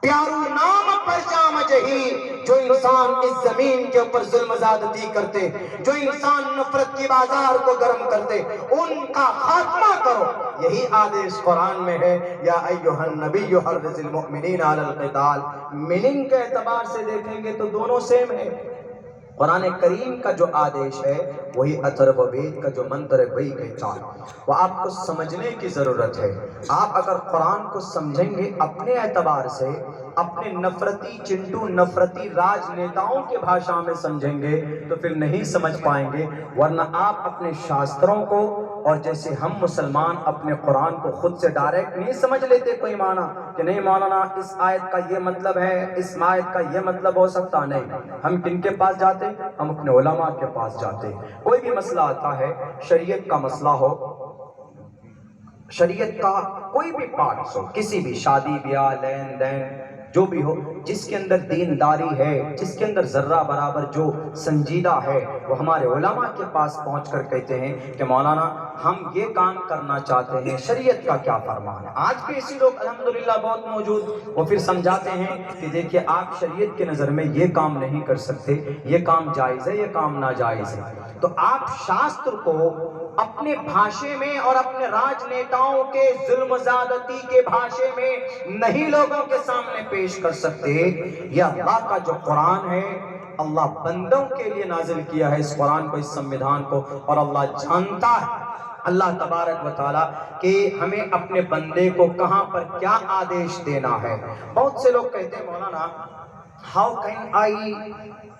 پیارو نام پر جام جہی، جو انسان اس زمین کے اوپر ظلم زیادتی کرتے، جو انسان نفرت کی بازار کو گرم کرتے، ان کا خاتمہ کرو۔ یہی آدیش قرآن میں ہے یا ایھا النبی حرض المؤمنین علی القتال۔ میننگ کے اعتبار سے دیکھیں گے تو دونوں سیم ہے۔ قرآن کریم کا جو آدیش ہے وہی اتھرو وید کا جو منتر ہے وہی کہتا ہے، وہ آپ کو سمجھنے کی ضرورت ہے۔ آپ اگر قرآن کو سمجھیں گے اپنے اعتبار سے، اپنے نفرتی چنٹو نفرتی راجنیتاؤں کے بھاشا میں سمجھیں گے تو پھر نہیں سمجھ پائیں گے، ورنہ آپ اپنے شاستروں کو اور جیسے ہم مسلمان اپنے قرآن کو خود سے ڈائریکٹ نہیں سمجھ لیتے کوئی معنی کہ نہیں مولانا اس آیت کا یہ مطلب ہے، اس آیت کا یہ مطلب ہو سکتا نہیں۔ ہم کن کے پاس جاتے؟ ہم اپنے علماء کے پاس جاتے۔ کوئی بھی مسئلہ آتا ہے، شریعت کا مسئلہ ہو، شریعت کا کوئی بھی پارٹس ہو، کسی بھی شادی بیاہ لین دین جو بھی ہو، جس کے اندر دینداری ہے، جس کے اندر ذرہ برابر جو سنجیدہ ہے، وہ ہمارے علماء کے پاس پہنچ کر کہتے ہیں کہ مولانا ہم یہ کام کرنا چاہتے ہیں، شریعت کا کیا فرمان ہے۔ آج بھی ایسی لوگ الحمدللہ بہت موجود، وہ پھر سمجھاتے ہیں کہ دیکھیے آپ شریعت کے نظر میں یہ کام نہیں کر سکتے، یہ کام جائز ہے، یہ کام ناجائز ہے۔ تو آپ شاستر کو اپنے بھاشے میں اور اپنے راجنیتاؤں کے ظلم زیادتی کے بھاشے میں نہیں لوگوں کے سامنے پیش کر سکتے۔ یہ اللہ کا جو قرآن ہے، اللہ بندوں کے لیے نازل کیا ہے اس قرآن کو، اس سموِدھان کو، اور اللہ جانتا ہے اللہ تبارک و تعالیٰ کہ ہمیں اپنے بندے کو کہاں پر کیا آدیش دینا ہے۔ بہت سے لوگ کہتے ہیں مولانا how can I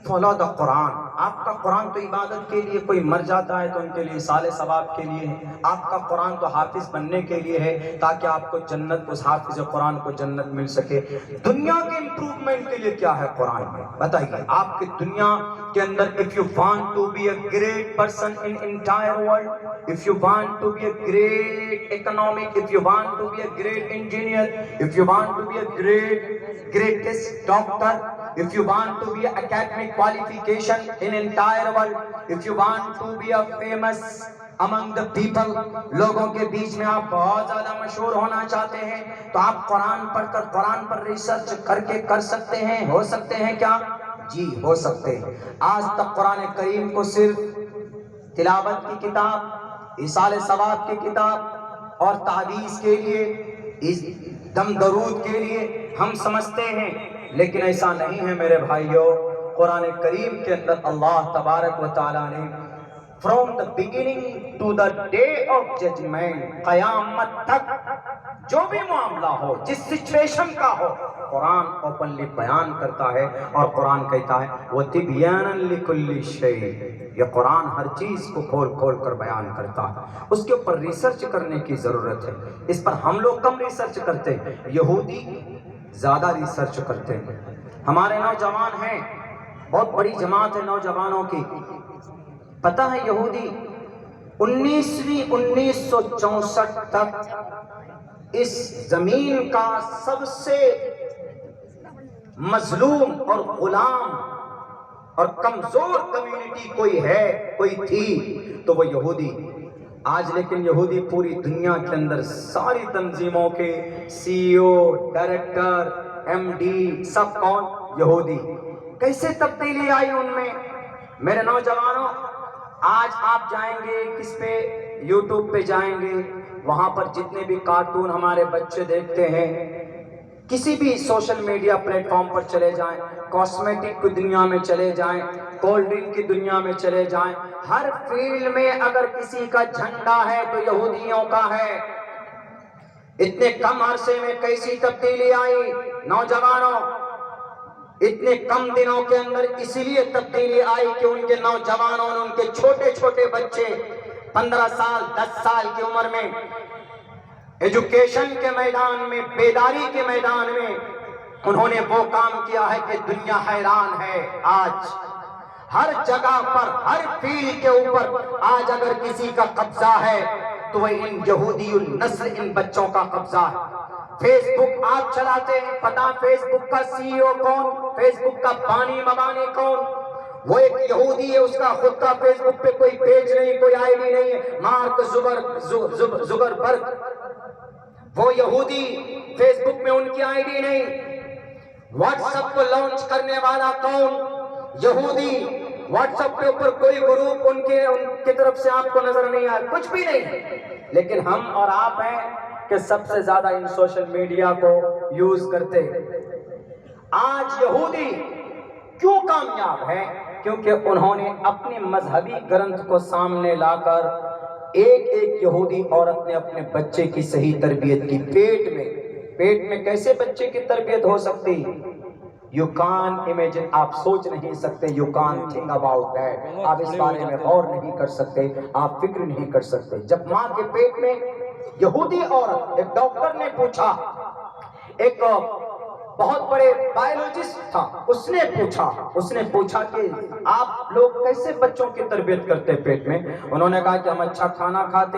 follow the Quran, آپ کا قرآن تو عبادت کے لیے، کوئی مر جاتا ہے تو ان کے لیے صالح ثواب کے لیے ہے، آپ کا قرآن تو حافظ بننے کے لیے ہے تاکہ آپ کو جنت، اس حافظ قرآن کو جنت مل سکے۔ دنیا کے امپروومنٹ کے لیے کیا ہے قرآن میں بتائیے؟ آپ کی دنیا کے اندر if you want to be a great person in entire world, if you want to be a great economic, if you want to be a great engineer, if you want to be a greatest doctor, if you want to be academic qualification in entire world, if you want to be a famous among the people، لوگوں کے بیچ میں آپ بہت زیادہ مشہور ہونا چاہتے ہیں تو آپ قرآن پڑھ کر قرآن پر ریسرچ کر کے کر سکتے ہیں، ہو سکتے ہیں کیا؟ جی ہو سکتے ہیں۔ آج تک قرآن کریم کو صرف تلاوت کی کتاب، ایصال ثواب کی کتاب اور تعویذ کے لیے، دم درود کے لیے ہم سمجھتے ہیں، لیکن ایسا نہیں ہے میرے بھائیوں۔ قرآن کریم کے اندر اللہ تبارک و تعالیٰ نے from the beginning to the day of judgment، قیامت تک جو بھی معاملہ ہو، جس سچویشن کا ہو، قرآن اوپنلی بیان کرتا ہے، اور قرآن کہتا ہے وَتِبْيَانًا لِكُلِّ شَيْءٍ، یہ قرآن ہر چیز کو کھول کھول کر بیان کرتا ہے۔ اس کے اوپر ریسرچ کرنے کی ضرورت ہے، اس پر ہم لوگ کم ریسرچ کرتے ہیں، یہودی زیادہ ریسرچ کرتے ہیں۔ ہمارے نوجوان ہیں، بہت بڑی جماعت ہے نوجوانوں کی، پتہ ہے یہودی 1964 تک اس زمین کا سب سے مظلوم اور غلام اور کمزور کمیونٹی کوئی ہے، کوئی تھی تو وہ یہودی۔ آج لیکن یہودی پوری دنیا کے اندر ساری تنظیموں کے سی او، ڈائریکٹر، ایم ڈی، سب کون؟ یہودی۔ کیسے تبدیلی آئی ان میں؟ میرے نوجوانوں، آج آپ جائیں گے کس پہ؟ یوٹیوب پہ جائیں گے، وہاں پر جتنے بھی کارٹون ہمارے بچے دیکھتے ہیں، کسی بھی سوشل میڈیا پلیٹ فارم پر چلے جائیں، کاسمیٹک کی دنیا میں چلے جائیں، کولڈ ڈرنک کی دنیا میں چلے جائیں، ہر فیلڈ میں اگر کسی کا جھنڈا ہے تو یہودیوں کا ہے۔ اتنے کم عرصے میں کیسی تبدیلی آئی نوجوانوں؟ اتنے کم دنوں کے اندر اسی لیے تبدیلی آئی کہ ان کے نوجوانوں نے، ان کے چھوٹے چھوٹے بچے 15 سال 10 سال کی عمر میں ایجوکیشن کے میدان میں، بیداری کے میدان میں انہوں نے وہ کام کیا ہے کہ دنیا حیران ہے۔ آج ہر جگہ پر، ہر فیلڈ کے اوپر آج اگر کسی کا قبضہ ہے تو وہ ان یہودی النسل، ان بچوں کا قبضہ ہے۔ فیس بک آپ چلاتے ہیں، پتا فیس بک کا سی او کون؟ فیس بک کا بانی مبانی کون؟ وہ ایک یہودی ہے، اس کا خود کا فیس بک پہ کوئی پیج نہیں، کوئی آئی ڈی نہیں ہے، مارک زکربرگ، وہ یہودی، فیس بک میں ان کی آئی ڈی نہیں۔ واٹس ایپ کو لانچ کرنے والا کون؟ یہودی۔ واٹس ایپ کے اوپر کوئی گروپ ان کی طرف سے آپ کو نظر نہیں آیا، کچھ بھی نہیں۔ لیکن ہم اور آپ ہیں کہ سب سے زیادہ ان سوشل میڈیا کو یوز کرتے۔ آج یہودی کیوں کامیاب ہے؟ کیونکہ انہوں نے اپنی مذہبی گرنتھ کو سامنے لا کر ایک ایک یہودی عورت نے اپنے بچے کی صحیح تربیت کی۔ پیٹ میں کیسے بچے کی تربیت ہو سکتی؟ یو کان امیجن، آپ سوچ نہیں سکتے، یو کان تھنک اباؤٹ دیٹ، آپ اس بارے میں غور نہیں کر سکتے، آپ فکر نہیں کر سکتے۔ جب ماں کے پیٹ میں یہودی عورت، ایک ڈاکٹر نے پوچھا، ایک بہت بڑے بایولوجسٹ تھا، اس نے پوچھا کہ آپ لوگ کیسے بچوں کی تربیت کرتے پیٹ میں؟ انہوں نے کہا کہ ہم اچھا کھانا کھاتے،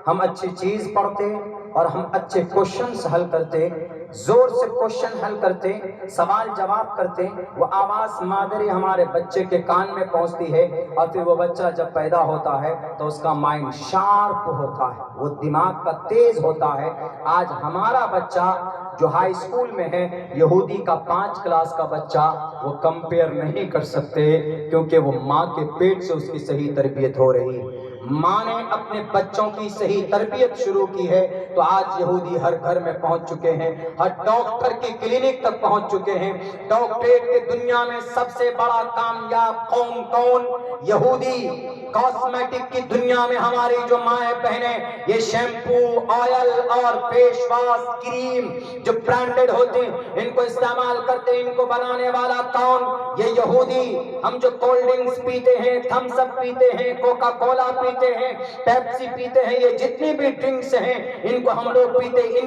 ہم اچھی چیز پڑھتے اور ہم اچھے کوشچنز حل کرتے، زور سے کوشچن حل کرتے، سوال جواب کرتے، وہ آواز مادری ہمارے بچے کے کان میں پہنچتی ہے، اور پھر وہ بچہ جب پیدا ہوتا ہے تو اس کا مائنڈ شارپ ہوتا ہے، وہ دماغ کا تیز ہوتا ہے۔ آج ہمارا بچہ جو ہائی اسکول میں ہے، یہودی کا 5 کلاس کا بچہ وہ کمپیئر نہیں کر سکتے، کیونکہ وہ ماں کے پیٹ سے اس کی صحیح تربیت ہو رہی ہے۔ ماں نے اپنے بچوں کی صحیح تربیت شروع کی ہے تو آج یہودی ہر گھر میں پہنچ چکے ہیں، ہر ڈاکٹر کی کلینک تک پہنچ چکے ہیں۔ ڈاکٹریٹ کے دنیا میں سب سے بڑا کامیاب قوم کون؟ یہودی۔ کاسمیٹک کی دنیا میں ہماری جو مائیں بہنیں یہ شیمپو، آئل اور فیس واش، کریم جو برانڈڈ ہوتے ہیں ان کو استعمال کرتے ہیں، ان کو بنانے والا کون؟ یہ یہودی۔ ہم جو کولڈ ڈرنکس پیتے ہیں، تھمس اپ پیتے ہیں، کوکا کولا پیتے ہیں، پیپسی پیتے ہیں، یہ جتنی بھی ڈرنکس ہیں ان کو ہم لوگ پیتے ہیں،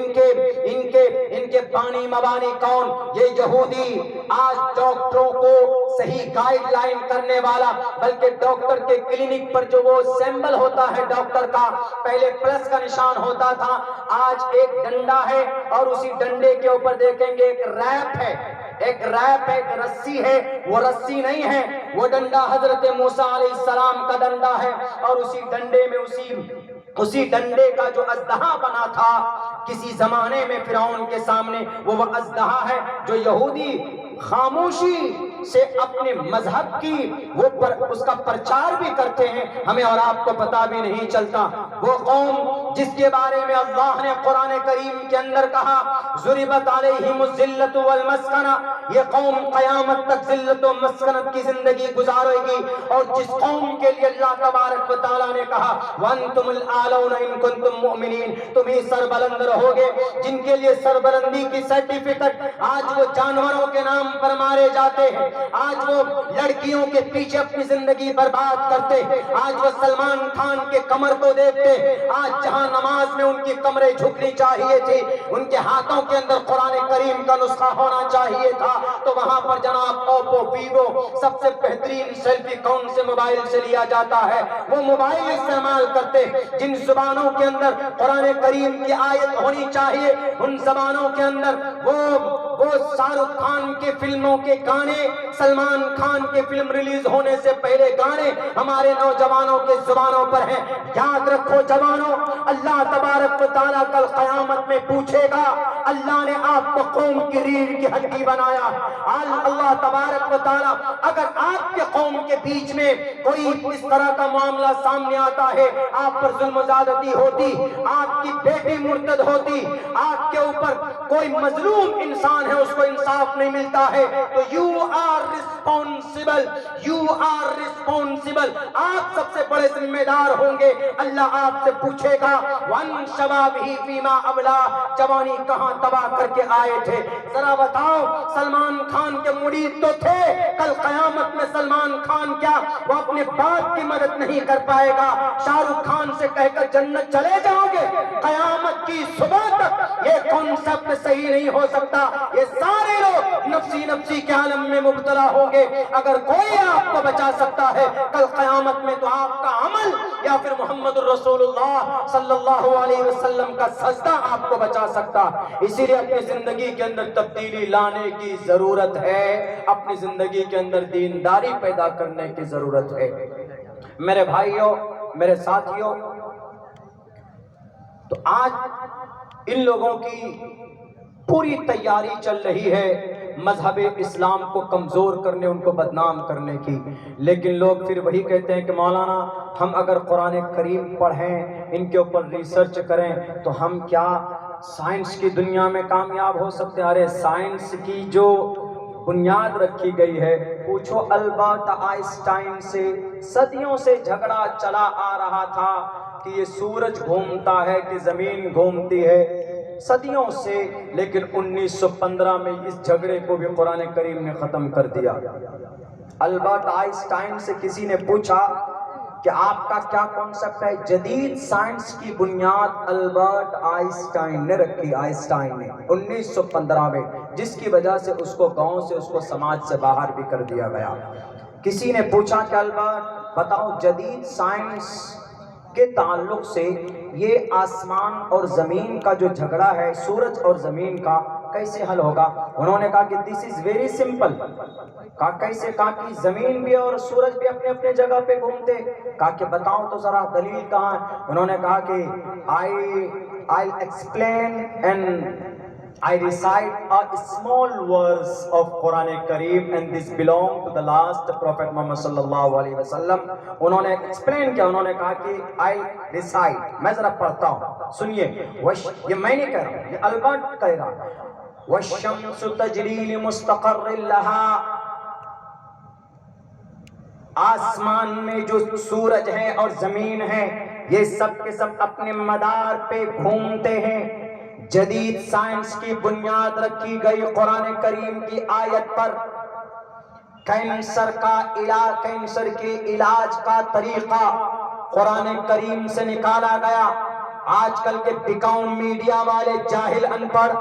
ان کے بانی مبانی کون؟ یہ یہودی۔ آج ڈاکٹروں کو صحیح گائیڈ لائن کرنے والا، بلکہ ڈاکٹر کے کلینک پر جو وہ سیمبل ہوتا ہے ڈاکٹر کا، پہلے پلس کا نشان ہوتا تھا، آج ایک ڈنڈا ہے اور اسی ڈنڈے کے اوپر دیکھیں گے ایک ریپ ہے، ایک رسی ہے، وہ رسی نہیں ہے، وہ ڈنڈا حضرت موسیٰ علیہ السلام کا ڈنڈا ہے، اور اسی ڈنڈے میں اسی ڈنڈے کا جو اژدہا بنا تھا کسی زمانے میں فرعون کے سامنے، وہ اژدہا ہے جو یہودی خاموشی سے اپنے مذہب کی اس کا پرچار بھی کرتے ہیں، ہمیں اور آپ کو پتا بھی نہیں چلتا۔ وہ قوم جس کے بارے میں اللہ نے قرآن کریم کے اندر کہا ضربت علیہم الذلۃ والمسکنہ، یہ قوم قیامت تک ذلت و مسکنت کی زندگی گزارے گی، اور جس قوم کے لیے اللہ تبارک و تعالیٰ نے کہا وانتم الاعلون ان کنتم مؤمنین، تم ہی سربلند رہو گے، جن کے لیے سربلندی کی سرٹیفکیٹ آج وہ جانوروں کے نام پر مارے جاتے ہیں، آج وہ لڑکیوں کے پیچھے اپنی زندگی برباد کرتے ہیں، آج وہ سلمان خان کے کمر کو دیکھتے ہیں، آج جہاں نماز میں ان کی کمریں جھکنی چاہیے تھی، ان کے ہاتھوں کے اندر قرآن کریم کا نسخہ ہونا چاہیے تھا، تو وہاں پر جناب اوپو، ویوو، سب سے بہترین سیلفی کون سے موبائل سے لیا جاتا ہے، وہ موبائل استعمال کرتے ہیں۔ جن زبانوں کے اندر قرآن کریم کی آیت ہونی چاہیے ان زبانوں کے اندر وہ شاہ رخ خان کے فلموں کے گانے، سلمان خان کے فلم ریلیز ہونے سے پہلے گانے ہمارے نوجوانوں کے زبانوں پر ہیں۔ یاد رکھو جوانوں، اللہ تبارک و تعالیٰ کل قیامت میں پوچھے گا، اللہ نے آپ کو قوم کی ریڑھ کی ہڈی بنایا، اللہ تبارک و تعالیٰ اگر آپ کے قوم کے بیچ میں کوئی اس طرح کا معاملہ سامنے آتا ہے، آپ پر ظلم و زیادتی ہوتی، آپ کی بیٹی مرتد ہوتی، آپ کے اوپر کوئی مظلوم انسان ہے اس کو انصاف نہیں ملتا ہے، تو یو آر ریسپونسبل، آپ سب سے بڑے ذمہ دار ہوں گے۔ اللہ آپ سے پوچھے گا وَن شَبَابِهِ فِيمَا أَبْلَاهُ، جوانی کہاں تباہ کر کے آئے تھے، ذرا بتاؤ۔ سلمان خان کے مرید تو تھے، کل قیامت میں سلمان خان کیا وہ اپنے باپ کی مدد نہیں کر پائے گا؟ شاہ رخ خان سے کہہ کر جنت چلے جاؤ گے، قیامت کی صبح تک یہ کانسیپٹ صحیح نہیں ہو سکتا، یہ سارے لوگ نفسی نفسی کے عالم میں مبتلا ہوں گے۔ اگر کوئی آپ کو بچا سکتا ہے کل قیامت میں تو آپ کا عمل یا پھر محمد الرسول اللہ صلی اللہ علیہ وسلم کا سجدہ آپ کو بچا سکتا۔ اسی لیے اپنی زندگی کے اندر تبدیلی لانے کی ضرورت ہے، اپنی زندگی کے اندر دینداری پیدا کرنے کی ضرورت ہے۔ میرے بھائیوں، میرے ساتھیوں، تو آج ان لوگوں کی پوری تیاری چل رہی ہے مذہب اسلام کو کمزور کرنے، ان کو بدنام کرنے کی، لیکن لوگ پھر وہی کہتے ہیں کہ مولانا ہم اگر قرآن کریم پڑھیں، ان کے اوپر ریسرچ کریں تو ہم کیا سائنس کی دنیا میں کامیاب ہو سکتے ہیں؟ ارے سائنس کی جو بنیاد رکھی گئی ہے، پوچھو البرٹ آئنسٹائن سے، صدیوں سے جھگڑا چلا آ رہا تھا کہ یہ سورج گھومتا ہے کہ زمین گھومتی ہے، صدیوں سے، لیکن 1915 میں اس جھگڑے کو بھی قرآن کریم نے ختم کر دیا۔ البرٹ آئنسٹائن سے کسی نے پوچھا کہ آپ کا کیا کانسیپٹ ہے؟ جدید سائنس کی بنیاد البرٹ آئنسٹائن نے رکھی، آئنسٹائن نے 1915 میں، جس کی وجہ سے اس کو گاؤں سے، اس کو سماج سے باہر بھی کر دیا گیا۔ کسی نے پوچھا کہ البرٹ بتاؤ جدید سائنس کے تعلق سے یہ آسمان اور زمین کا جو جھگڑا ہے، سورج اور زمین کا، کیسے حل ہوگا؟ انہوں نے کہا کہ دس از ویری سمپل۔ کہا کیسے؟ کہا کہ زمین بھی اور سورج بھی اپنے اپنے جگہ پہ گھومتے۔ کہا کہ بتاؤ تو ذرا دلیل کہاں ہے؟ انہوں نے کہا کہ I'll explain and I recite a small verse of Quran Kareem, and this belong to the last Prophet Muhammad sallallahu alaihi wasallam. انہوں نے explain کیا, انہوں نے کہا کہ I recite, میں ذرا پڑھتا ہوں, سنیے. یہ میں نہیں کہہ رہا ہوں, یہ البرٹ کہہ رہا ہے. والشمس تجری لمستقر لها, آسمان میں جو سورج ہے اور زمین ہے یہ سب کے سب اپنے مدار پہ گھومتے ہیں. جدید سائنس کی بنیاد رکھی گئی قرآن کریم کی آیت پر. کینسر کے علاج کا طریقہ قرآن کریم سے نکالا گیا. آج کل کے بکاؤ میڈیا والے جاہل ان پڑھ,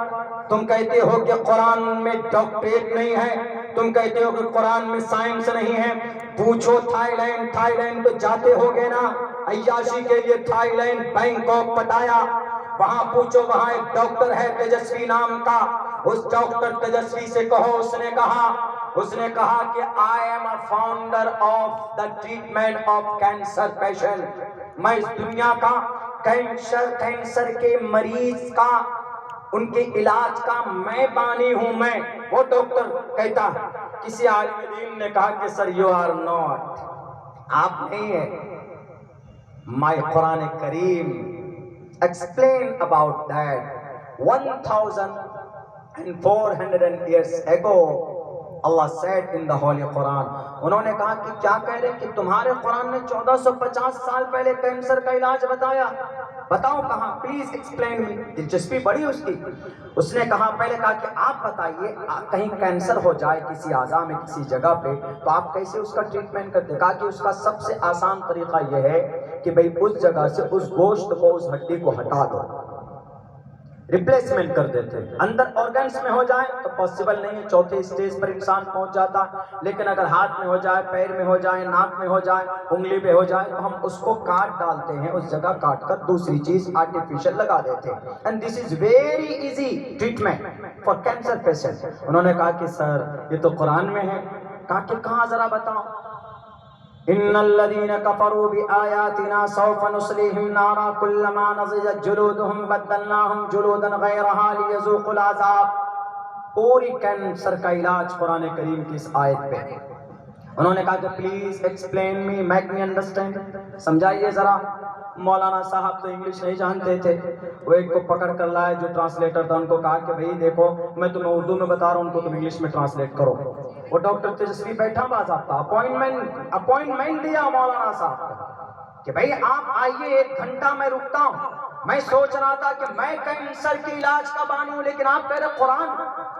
تم کہتے ہو کہ قرآن میں ڈاکٹریٹ نہیں ہے, تم کہتے ہو کہ قرآن میں سائنس نہیں ہے. پوچھو تھائی لینڈ تو جاتے ہو گے نا عیاشی کے لیے, تھائی لینڈ, بینکاک, پٹایا, وہاں پوچھو, وہاں ایک ڈاکٹر ہے تیجسوی نام کا, اس ڈاکٹر تیجسوی سے کہو, اس نے کہا کہ I am a founder of the treatment of cancer patient. میں اس دنیا کا کینسر کے مریض کا, ان کے علاج کا میں بانی ہوں. میں, وہ ڈاکٹر کہتا ہے. کسی عالم دین نے کہا کہ سر you are not, آپ نہیں ہیں. My Quran cream explain about that 1400 years ago. Allah said in the Holy Quran. انہوں نے کہا کہ کیا کہہ رہے کہ تمہارے قرآن نے 1450 سال پہلے کینسر کا علاج بتایا, بتاؤ کہاں, پلیز ایکسپلین می. دلچسپی بڑی اس کی. اس نے کہا, پہلے کہا کہ آپ بتائیے, کہیں کینسر ہو جائے کسی اعضاء میں کسی جگہ پہ تو آپ کیسے اس کا ٹریٹمنٹ کرتے. کہا کہ اس کا سب سے آسان طریقہ یہ ہے کہ بھئی اس جگہ سے اس گوشت کو, اس ہڈی کو ہٹا دو, ریپلیسمنٹ کر دیتے. اندر آرگنز میں ہو جائے تو پاسبل نہیں ہے, چوتھے سٹیج پر انسان پہنچ جاتا. لیکن اگر ہاتھ میں ہو جائے, پیر میں ہو جائے, ناک میں ہو جائے, انگلی پہ ہو جائے تو ہم اس کو کاٹ ڈالتے ہیں, اس جگہ کاٹ کر دوسری چیز آرٹیفیشل لگا دیتے ہیں. And this is very easy treatment for cancer patient. انہوں نے کہا کہ سر یہ تو قرآن میں ہے. کہا کہ کہاں, ذرا بتاؤ. ان الذين كفروا بآياتنا سوف نصليهم نارا كلما نضجت جلودهم بدلناهم جلودا غيرها ليذوقوا العذاب. پوری کینسر کا علاج قرآن کریم کی اس آیت پہ. انہوں نے کہا کہ please explain me, make me understand, سمجھائیے ذرا. مولانا صاحب تو انگلش نہیں جانتے تھے, وہ ایک کو پکڑ کر لائے جو ٹرانسلیٹر تھا, ان کو کہا کہ بھئی دیکھو میں تمہیں اردو میں بتا رہا ہوں, ان کو تم انگلش میں ٹرانسلیٹ کرو. وہ ڈاکٹر تیجسوی بیٹھا باضابطہ, اپوائنٹمنٹ دیا مولانا صاحب کو کہ بھئی آپ آئیے, 1 گھنٹہ میں رکتا ہوں. میں سوچ رہا تھا کہ میں کینسر کے علاج کا بانی ہوں, لیکن آپ کہہ رہے